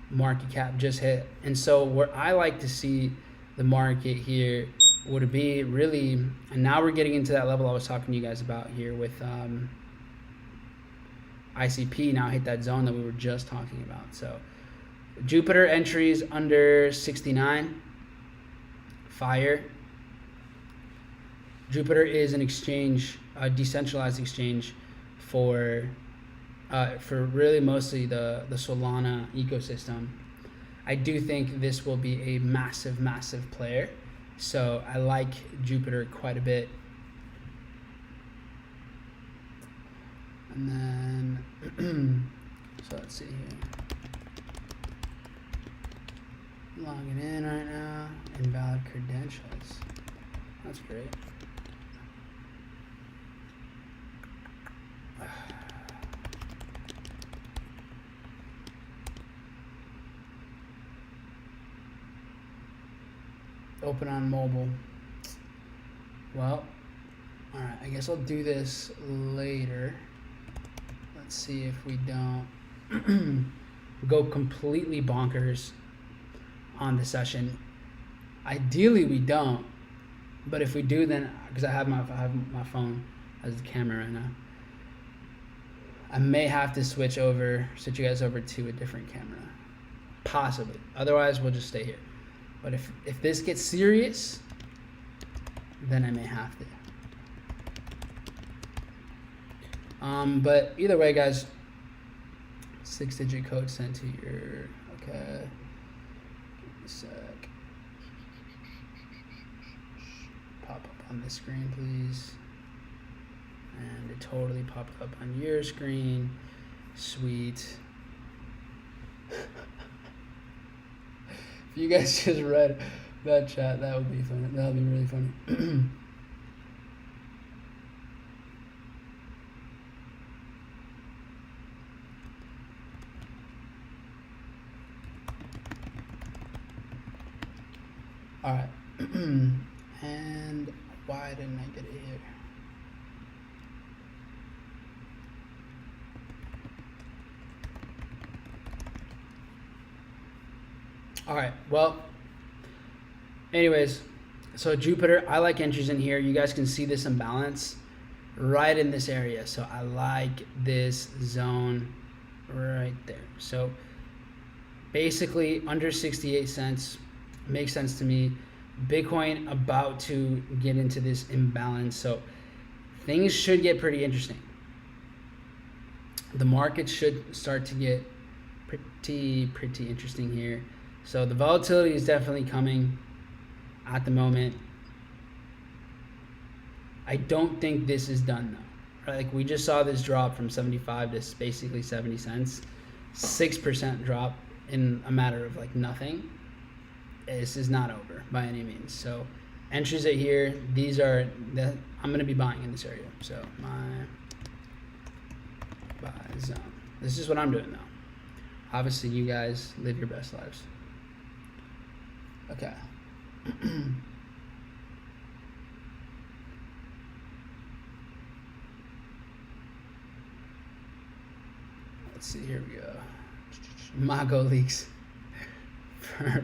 market cap just hit. And so where I like to see the market here would be really, and now we're getting into that level I was talking to you guys about here with ICP now hit that zone that we were just talking about. So Jupiter entries under 69. Fire. Jupiter is an exchange, a decentralized exchange for really mostly the Solana ecosystem. I do think this will be a massive player. So I like Jupiter quite a bit. And then, so let's see here. Logging in right now. Invalid credentials. That's great. Open on mobile. Well, all right, I guess I'll do this later. Let's see if we don't go completely bonkers on the session. Ideally we don't, but if we do, then because I have my phone as the camera right now, I may have to switch you guys over to a different camera, possibly. Otherwise we'll just stay here. But if this gets serious, then I may have to. But either way, guys, 6-digit code sent to your, okay, give me a sec. Pop up on this screen, please. And it totally popped up on your screen. Sweet. If you guys just read that chat, that would be funny. That would be really funny. All right. And why didn't I get it here? All right, well, anyways, so Jupiter, I like entries in here. You guys can see this imbalance right in this area. So I like this zone right there. So basically under 68 cents makes sense to me. Bitcoin about to get into this imbalance. So things should get pretty interesting. The market should start to get pretty interesting here. So the volatility is definitely coming at the moment. I don't think this is done though. Right? Like we just saw this drop from 75 to basically 70 cents. 6% drop in a matter of like nothing. this is not over by any means. So entries are here. These are I'm going to be buying in this area. So my buy zone. This is what I'm doing now. Obviously, you guys live your best lives. Okay. Let's see, here we go. Mago leaks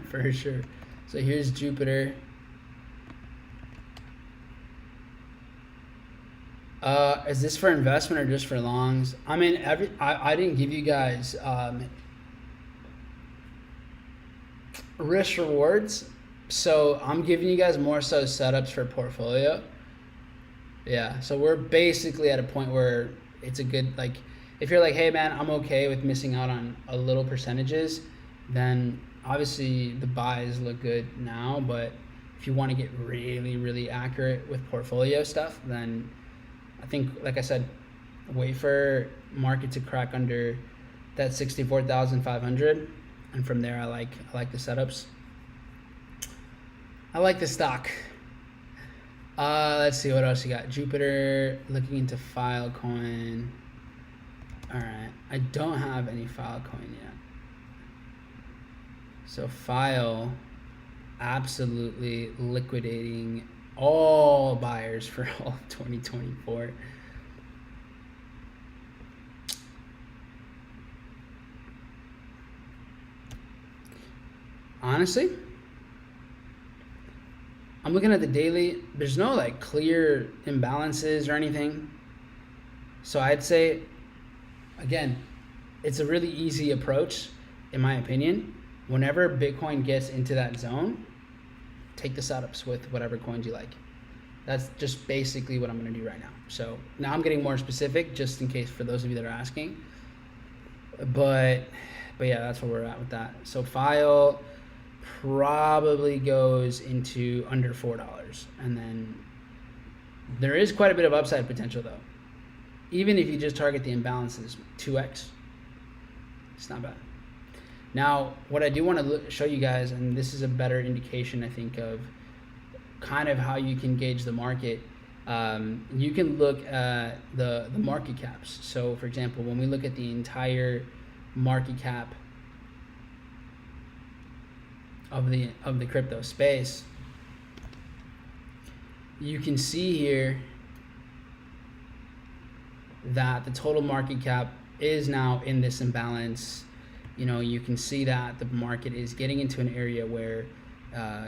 for sure. So here's Jupiter. Is this for investment or just for longs? I mean, I didn't give you guys risk rewards, so I'm giving you guys more so setups for portfolio. Yeah, so we're basically at a point where it's a good, like, if you're like, hey man, I'm okay with missing out on a little percentages, then obviously the buys look good now. But if you want to get really accurate with portfolio stuff, then I think, like I said, wait for market to crack under that 64,500, and from there I like the setups. I like the stock. Let's see what else you got. Jupiter, looking into Filecoin. All right, I don't have any Filecoin yet. So File, absolutely liquidating all buyers for all of 2024. Honestly, I'm looking at the daily. There's no like clear imbalances or anything. So I'd say, again, it's a really easy approach, in my opinion. Whenever Bitcoin gets into that zone, take the setups with whatever coins you like. That's just basically what I'm going to do right now. So now I'm getting more specific, just in case for those of you that are asking. But yeah, that's where we're at with that. So File probably goes into under $4, and then there is quite a bit of upside potential though. Even if you just target the imbalances, 2x, it's not bad. Now, what I do want to show you guys, and this is a better indication, I think, of kind of how you can gauge the market. You can look at the market caps. So, for example, when we look at the entire market cap of the crypto space, you can see here that the total market cap is now in this imbalance. You know, you can see that the market is getting into an area where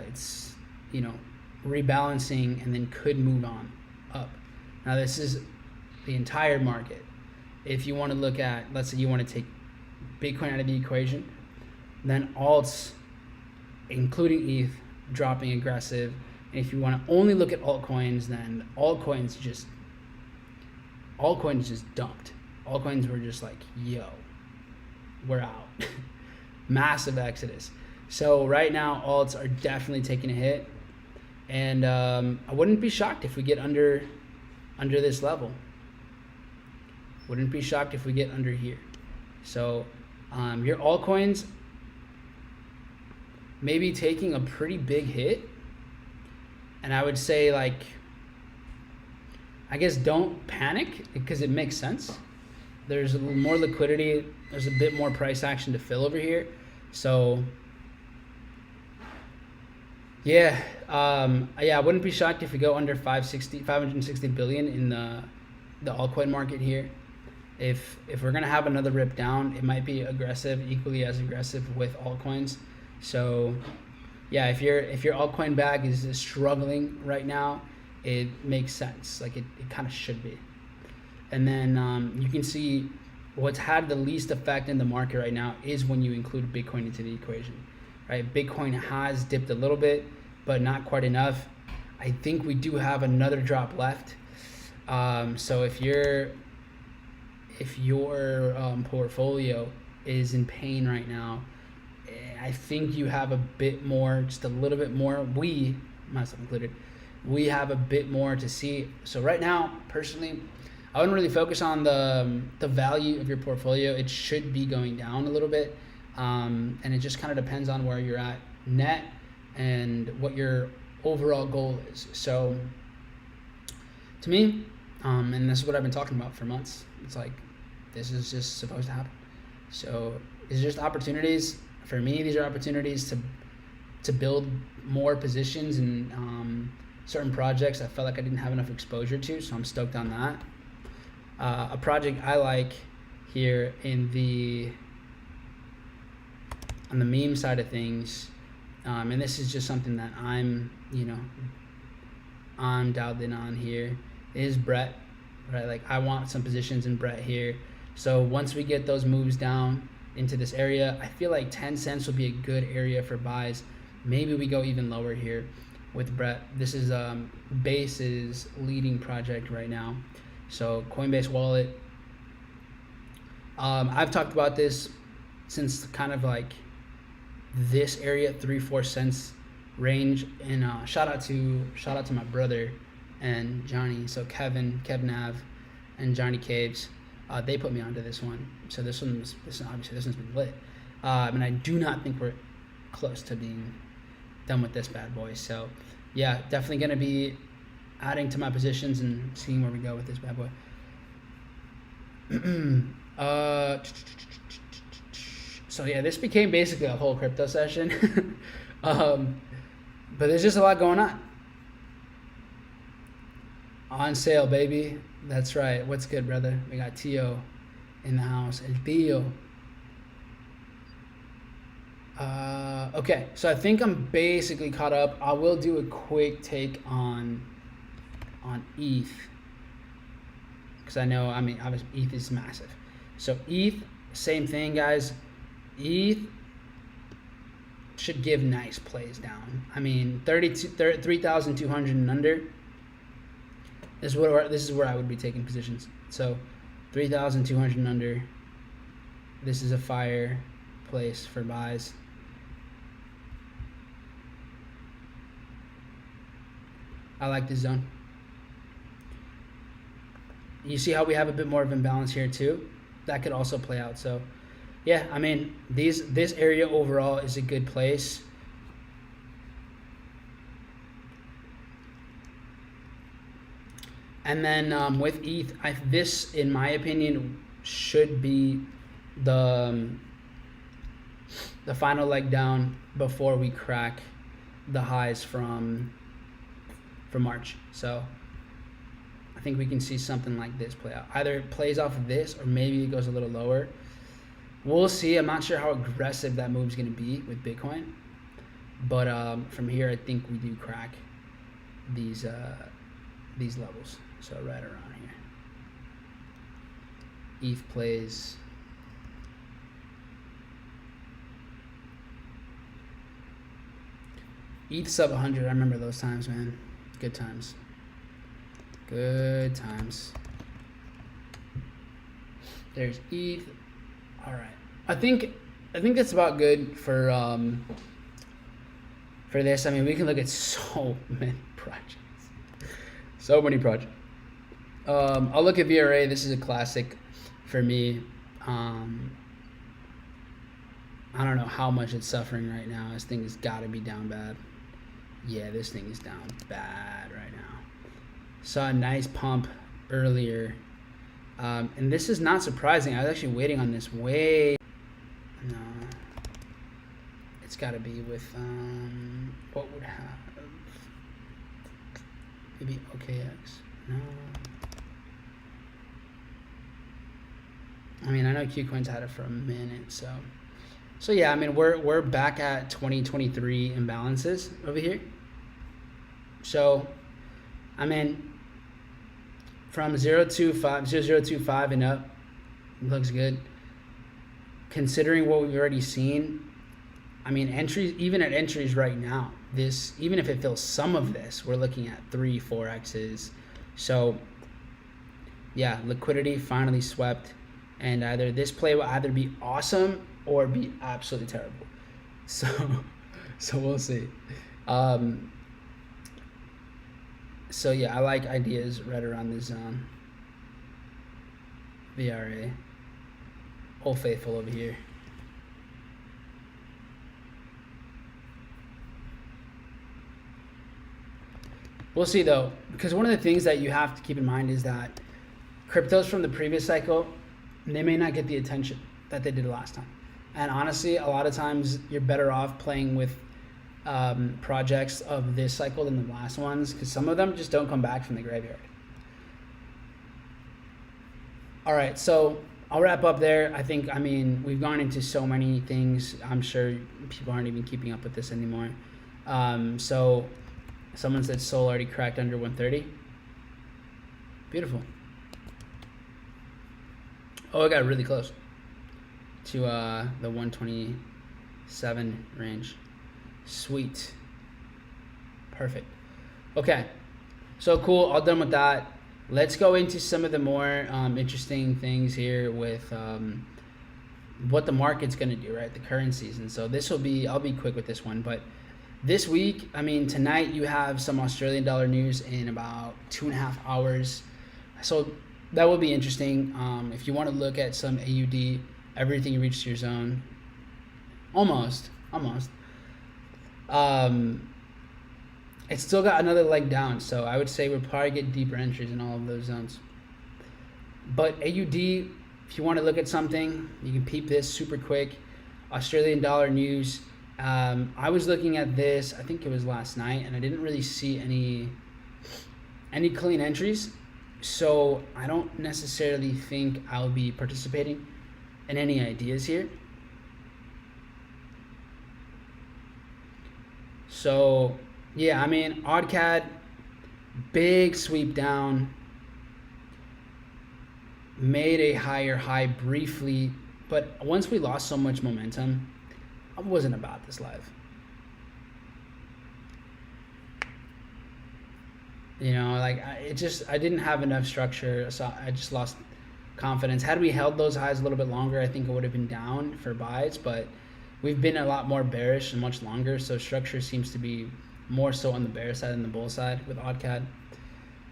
it's, you know, rebalancing and then could move on up. Now, this is the entire market. If you want to look at, let's say you want to take Bitcoin out of the equation, then alts, including ETH, dropping aggressive. And if you want to only look at altcoins, then altcoins just dumped. Altcoins were just like, yo, we're out. Massive exodus. So right now, alts are definitely taking a hit. And I wouldn't be shocked if we get under this level. Wouldn't be shocked if we get under here. So your altcoins maybe taking a pretty big hit. And I would say, like, I guess don't panic, because it makes sense. There's a little more liquidity. There's a bit more price action to fill over here. So yeah, I wouldn't be shocked if we go under 560 billion in the altcoin market here. If we're gonna have another rip down, it might be aggressive, equally as aggressive with altcoins. So yeah, if your altcoin bag is struggling right now, it makes sense. Like it kind of should be. And then you can see what's had the least effect in the market right now is when you include Bitcoin into the equation, right? Bitcoin has dipped a little bit, but not quite enough. I think we do have another drop left. So if your portfolio is in pain right now, I think you have a bit more, just a little bit more. We, myself included, we have a bit more to see. So right now, personally, I wouldn't really focus on the value of your portfolio. It should be going down a little bit, and it just kind of depends on where you're at net and what your overall goal is. So to me, and this is what I've been talking about for months, it's like this is just supposed to happen. So it's just opportunities. For me, these are opportunities to build more positions in certain projects I felt like I didn't have enough exposure to, so I'm stoked on that. A project I like here on the meme side of things, and this is just something that I'm dialed in on here, is Brett, right? Like I want some positions in Brett here. So once we get those moves down into this area, I feel like 10 cents will be a good area for buys. Maybe we go even lower here with Brett. This is Base's leading project right now. So Coinbase wallet. I've talked about this since kind of like this area, 3-4 cents range. And shout out to my brother and Johnny. So Kev Nav and Johnny Caves. They put me onto this one. So this one's been lit. And I do not think we're close to being done with this bad boy. So yeah, definitely gonna be adding to my positions and seeing where we go with this bad boy. So yeah, this became basically a whole crypto session. But there's just a lot going on sale, baby. That's right. What's good, brother? We got Tio in the house. El Tio. Okay, so I think I'm basically caught up. I will do a quick take on ETH, because I know, obviously ETH is massive. So ETH, same thing, guys. ETH should give nice plays down. 3,200 and under. This is where I would be taking positions. So 3,200 and under. This is a fire place for buys. I like this zone. You see how we have a bit more of imbalance here too? That could also play out. So yeah, this area overall is a good place. And then with ETH, this, in my opinion, should be the final leg down before we crack the highs from March. So I think we can see something like this play out. Either it plays off of this, or maybe it goes a little lower. We'll see. I'm not sure how aggressive that move is going to be with Bitcoin, but from here, I think we do crack these levels. So right around here, ETH plays. ETH sub 100. I remember those times, man. Good times. Good times. There's ETH. All right. I think that's about good for this. We can look at so many projects. So many projects. I'll look at VRA. This is a classic for me. I don't know how much it's suffering right now. This thing has got to be down bad. Yeah, this thing is down bad right now. Saw a nice pump earlier. And this is not surprising. I was actually waiting on this way. No. It's got to be with, what would have? Maybe OKX. No. I know KuCoin's had it for a minute, so yeah, we're back at 2023 imbalances over here. So, from 0.25 and up, looks good. Considering what we've already seen, entries, even at entries right now, this, even if it fills some of this, we're looking at 3-4x's. So, yeah, liquidity finally swept. And either this play will either be awesome or be absolutely terrible. So we'll see. So yeah, I like ideas right around this zone. VRA. Old Faithful over here. We'll see though, because one of the things that you have to keep in mind is that cryptos from the previous cycle, they may not get the attention that they did last time. And honestly, a lot of times you're better off playing with projects of this cycle than the last ones, because some of them just don't come back from the graveyard. All right, so I'll wrap up there. I mean, we've gone into so many things. I'm sure people aren't even keeping up with this anymore. So someone said SOL already cracked under 130. Beautiful. Oh, it got really close to the 127 range. Sweet. Perfect. Okay. So cool. All done with that. Let's go into some of the more interesting things here with what the market's going to do, right? The currencies. And so I'll be quick with this one, but this week, I mean, tonight you have some Australian dollar news in about 2.5 hours. So that will be interesting. If you want to look at some AUD, everything reached your zone. Almost. It's still got another leg down, so I would say we'll probably get deeper entries in all of those zones. But AUD, if you want to look at something, you can peep this super quick. Australian dollar news. I was looking at this, I think it was last night, and I didn't really see any clean entries. So I don't necessarily think I'll be participating in any ideas here. So yeah, I mean, OddCAD, big sweep down, made a higher high briefly, but once we lost so much momentum, I wasn't about this live. You know, like I didn't have enough structure, so I just lost confidence. Had we held those highs a little bit longer, I think it would have been down for buys, but we've been a lot more bearish and much longer, so structure seems to be more so on the bear side than the bull side with OddCAD.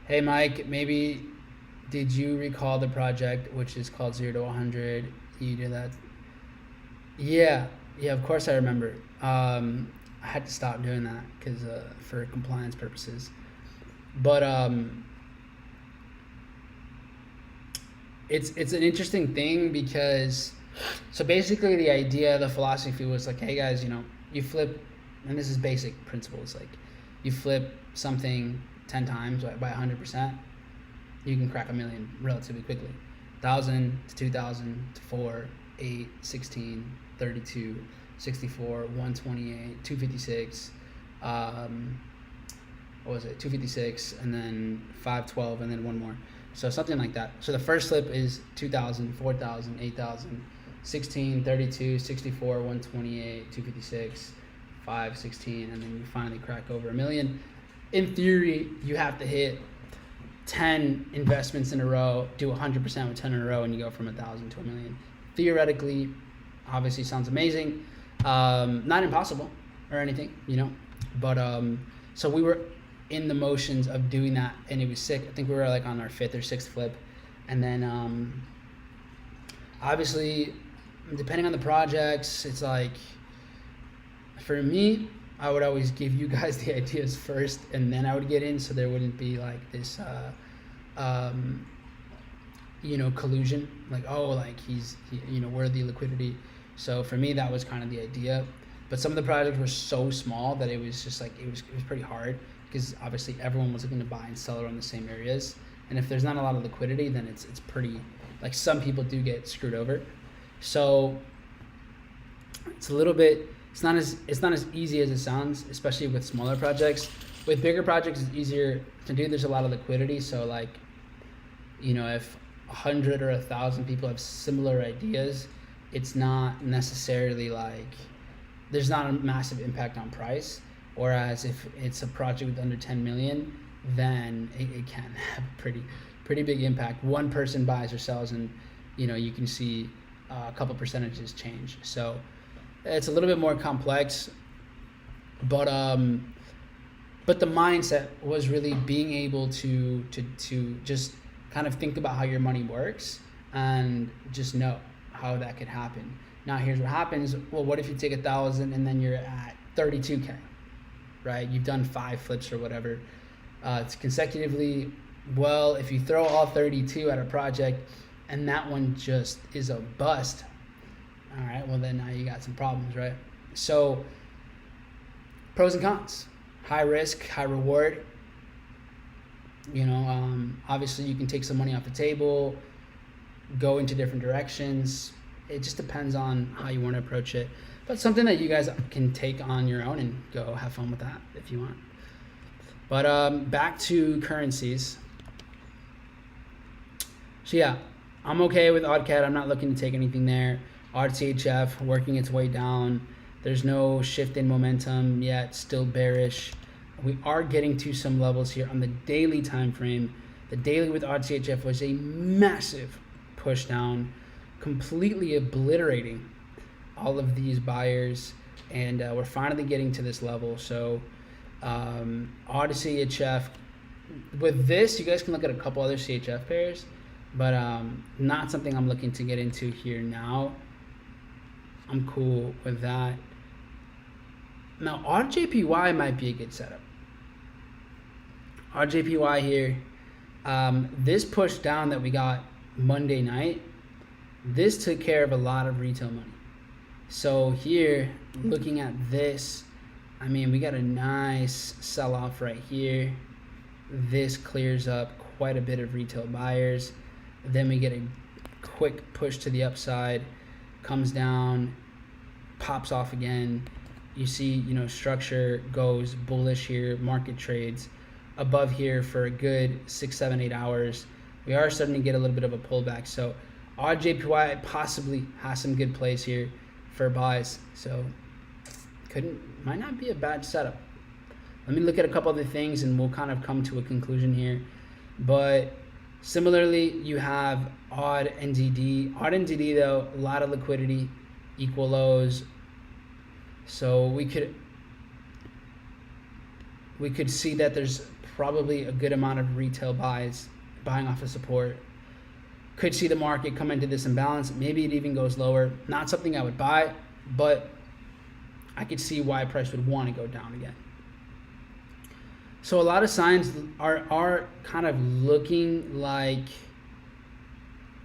Hey Mike, maybe did you recall the project which is called 0 to 100? You did that? Yeah, of course I remember. I had to stop doing that because for compliance purposes. But it's an interesting thing because so basically the idea, the philosophy was like, hey guys, you know, you flip, and this is basic principles, like you flip something 10 times by 100%, you can crack $1 million relatively quickly. 1,000 to 2,000 to 4, 8, 16, 32, 64, 128, 256, what was it, 256, and then 512, and then one more. So something like that. So the first flip is 2,000, 4,000, 8,000, 16, 32, 64, 128, 256, 5, 16, and then you finally crack over $1 million. In theory, you have to hit 10 investments in a row, do 100% with 10 in a row, and you go from 1,000 to $1 million. Theoretically, obviously sounds amazing. Not impossible or anything, you know. But so we were in the motions of doing that, and it was sick. I think we were like on our 5th or 6th flip, and then obviously, depending on the projects, it's like, for me, I would always give you guys the ideas first, and then I would get in, so there wouldn't be like this, you know, collusion. Like, oh, like you know, worthy liquidity. So for me, that was kind of the idea. But some of the projects were so small that it was just like it was pretty hard, because obviously everyone was looking to buy and sell around the same areas. And if there's not a lot of liquidity, then it's pretty, like, some people do get screwed over. So it's a little bit, it's not as easy as it sounds, especially with smaller projects. With bigger projects, it's easier to do. There's a lot of liquidity. So, like, you know, if 100 or 1,000 people have similar ideas, it's not necessarily like, there's not a massive impact on price. Whereas if it's a project with under 10 million, then it can have a pretty big impact. One person buys or sells, and you know, you can see a couple percentages change. So it's a little bit more complex, but the mindset was really being able to just kind of think about how your money works and just know how that could happen. Now here's what happens. Well, what if you take 1,000 and then you're at 32K, right? You've done 5 flips or whatever. It's consecutively. Well, if you throw all 32 at a project and that one just is a bust, all right, well then now you got some problems, right? So pros and cons, high risk, high reward. Obviously you can take some money off the table, go into different directions. It just depends on how you want to approach it, but something that you guys can take on your own and go have fun with that if you want. But back to currencies. So yeah, I'm okay with AUDCAD. I'm not looking to take anything there. RTHF working its way down. There's no shift in momentum yet, still bearish. We are getting to some levels here on the daily time frame. The daily with RTHF was a massive push down, completely obliterating all of these buyers, and we're finally getting to this level. So RTHF, with this, you guys can look at a couple other CHF pairs, but not something I'm looking to get into here now. I'm cool with that. Now, RJPY might be a good setup. RJPY here, this push down that we got Monday night, this took care of a lot of retail money. So here, looking at this, I mean, we got a nice sell-off right here. This clears up quite a bit of retail buyers. Then we get a quick push to the upside, comes down, pops off again. You see, structure goes bullish here, market trades above here for a good 6, 7, 8 hours. We are starting to get a little bit of a pullback. So RJPY possibly has some good plays here for buys. So might not be a bad setup. Let me look at a couple other things and we'll kind of come to a conclusion here. But similarly, you have odd NZD. Odd NZD though, a lot of liquidity, equal lows. So we could see that there's probably a good amount of retail buys buying off of support. Could see the market come into this imbalance. Maybe it even goes lower. Not something I would buy, but I could see why price would want to go down again. So a lot of signs are kind of looking like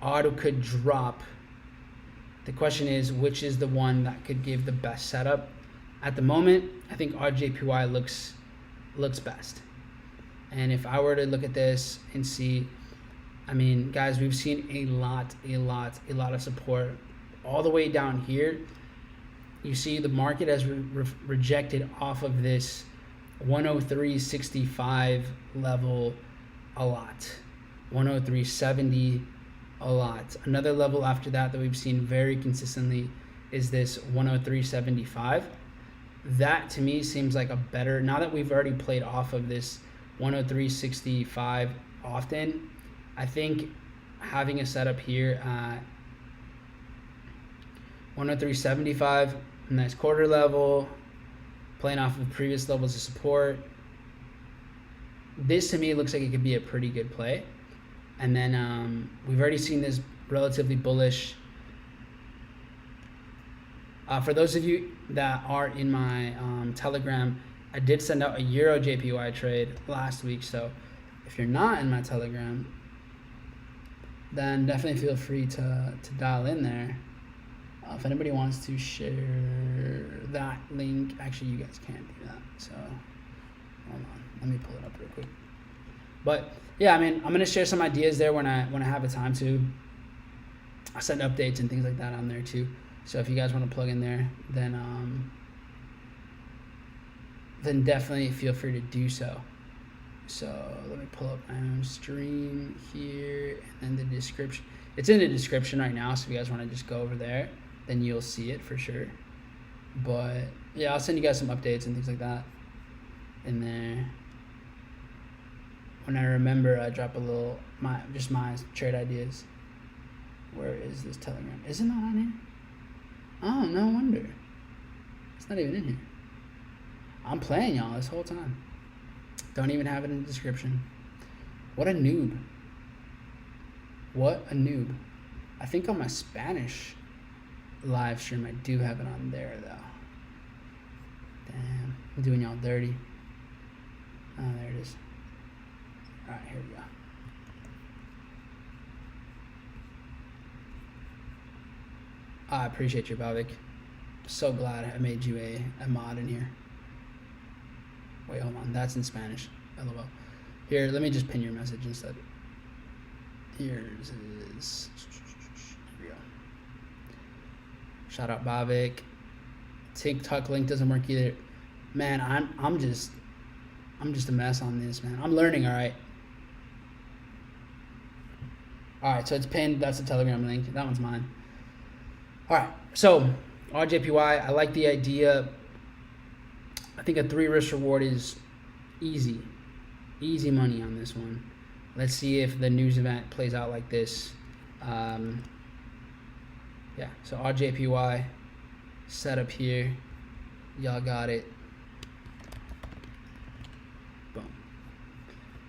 auto could drop. The question is, which is the one that could give the best setup? At the moment, I think RJPY looks best. And if I were to look at this and see, I mean, guys, we've seen a lot of support all the way down here. You see the market has rejected off of this 103.65 level a lot, 103.70 a lot. Another level after that we've seen very consistently is this 103.75. That to me seems like a better, now that we've already played off of this 103.65 often, I think having a setup here at 103.75, nice quarter level, playing off of previous levels of support. This to me looks like it could be a pretty good play. And then we've already seen this relatively bullish. For those of you that are in my Telegram, I did send out a Euro JPY trade last week. So if you're not in my Telegram, then definitely feel free to dial in there. If anybody wants to share that link, actually you guys can't do that. So hold on, let me pull it up real quick. But yeah, I mean, I'm gonna share some ideas there when I have the time to. I send updates and things like that on there too. So if you guys want to plug in there, then definitely feel free to do so. So let me pull up my own stream here, and then the description. It's in the description right now, so if you guys want to just go over there, then you'll see it for sure. But yeah, I'll send you guys some updates and things like that in there. When I remember, I drop a little my trade ideas. Where is this Telegram? Is it not on here? Oh, no wonder. It's not even in here. I'm playing y'all this whole time. Don't even have it in the description. What a noob. What a noob. I think on my Spanish live stream, I do have it on there, though. Damn. I'm doing y'all dirty. Oh, there it is. All right, here we go. I appreciate you, Bavik. So glad I made you a mod in here. Wait, hold on. That's in Spanish. LOL. Here, let me just pin your message instead. Here's his. Here we go. Shout out Bavik. TikTok link doesn't work either. Man, I'm just a mess on this, man. I'm learning, all right. All right, so it's pinned. That's the Telegram link. That one's mine. All right, so RJPY, I like the idea. I think a 3 risk reward is easy money on this one. Let's see if the news event plays out like this. Yeah, so RJPY set up here. Y'all got it. Boom.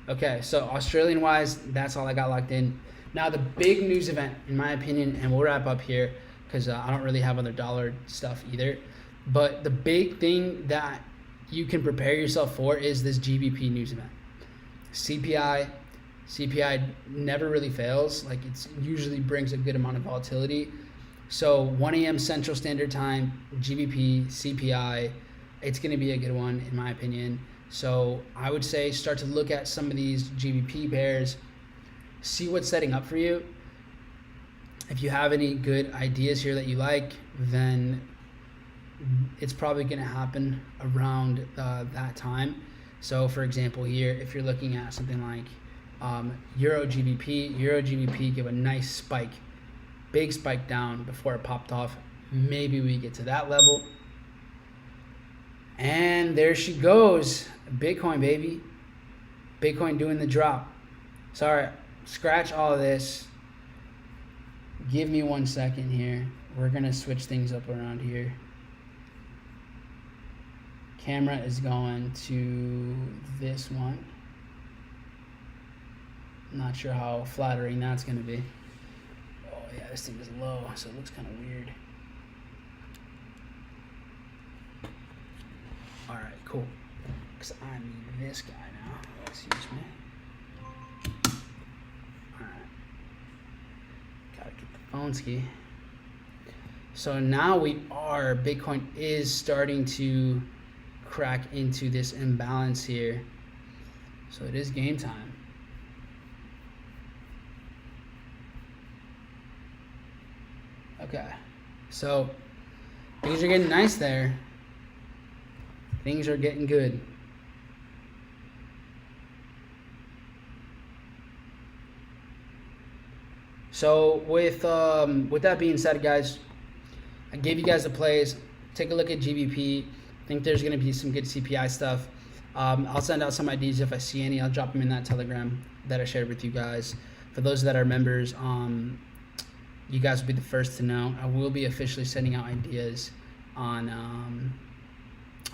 Okay, so Australian wise, that's all I got locked in. Now the big news event, in my opinion, and we'll wrap up here because I don't really have other dollar stuff either. But the big thing that you can prepare yourself for is this GBP news event. CPI never really fails. Like, it usually brings a good amount of volatility. So 1 a.m. Central Standard Time, GBP, CPI, it's going to be a good one in my opinion. So I would say start to look at some of these GBP pairs, see what's setting up for you. If you have any good ideas here that you like, then it's probably going to happen around that time. So for example here, if you're looking at something like Euro GBP give a nice spike, big spike down before it popped off. Maybe we get to that level. And there she goes. Bitcoin, baby. Bitcoin doing the drop. Sorry, scratch all of this. Give me 1 second here. We're going to switch things up around here. Camera is going to this one. Not sure how flattering that's going to be. Oh yeah, this thing is low, so it looks kind of weird. All right, cool. Because I need this guy now. Excuse me. All right. Gotta get the phone ski. So now Bitcoin is starting to crack into this imbalance here. So it is game time. Okay, so things are getting nice there. Things are getting good. So with that being said, guys, I gave you guys the plays. Take a look at GBP. I think there's going to be some good CPI stuff. I'll send out some ideas if I see any. I'll drop them in that Telegram that I shared with you guys. For those that are members, you guys will be the first to know. I will be officially sending out ideas on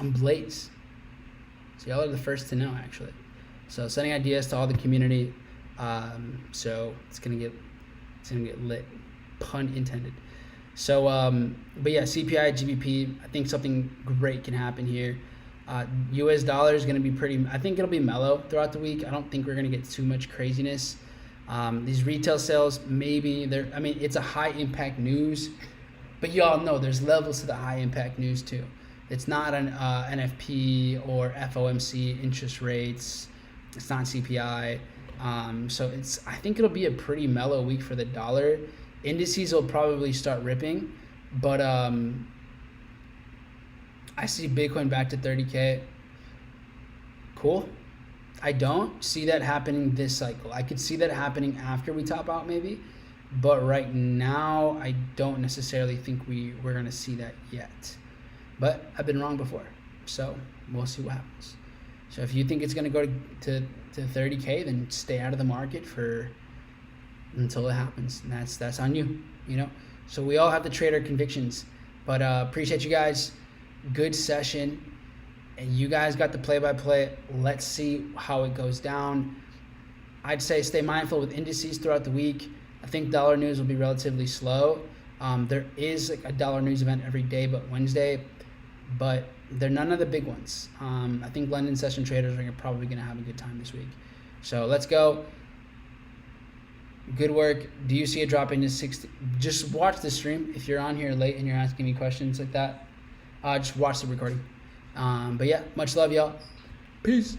Blaze. So y'all are the first to know, actually. So sending ideas to all the community. So it's gonna get lit, pun intended. So, but yeah, CPI, GBP, I think something great can happen here. US dollar is going to be I think it'll be mellow throughout the week. I don't think we're going to get too much craziness. These retail sales, maybe it's a high impact news, but you all know there's levels to the high impact news too. It's not an NFP or FOMC interest rates. It's not CPI. So I think it'll be a pretty mellow week for the dollar. Indices will probably start ripping, but I see Bitcoin back to 30K. Cool. I don't see that happening this cycle. I could see that happening after we top out maybe, but right now I don't necessarily think we're going to see that yet. But I've been wrong before, so we'll see what happens. So if you think it's going to go to 30K, then stay out of the market until it happens. And that's on you, So we all have to trade our convictions. But appreciate you guys. Good session. And you guys got the play-by-play. Let's see how it goes down. I'd say stay mindful with indices throughout the week. I think dollar news will be relatively slow. There is a dollar news event every day but Wednesday, but they're none of the big ones. I think London session traders are probably going to have a good time this week. So let's go. Good work. Do you see it dropping to 60? Just watch the stream. If you're on here late and you're asking me questions like that, just watch the recording. But yeah, much love, y'all. Peace.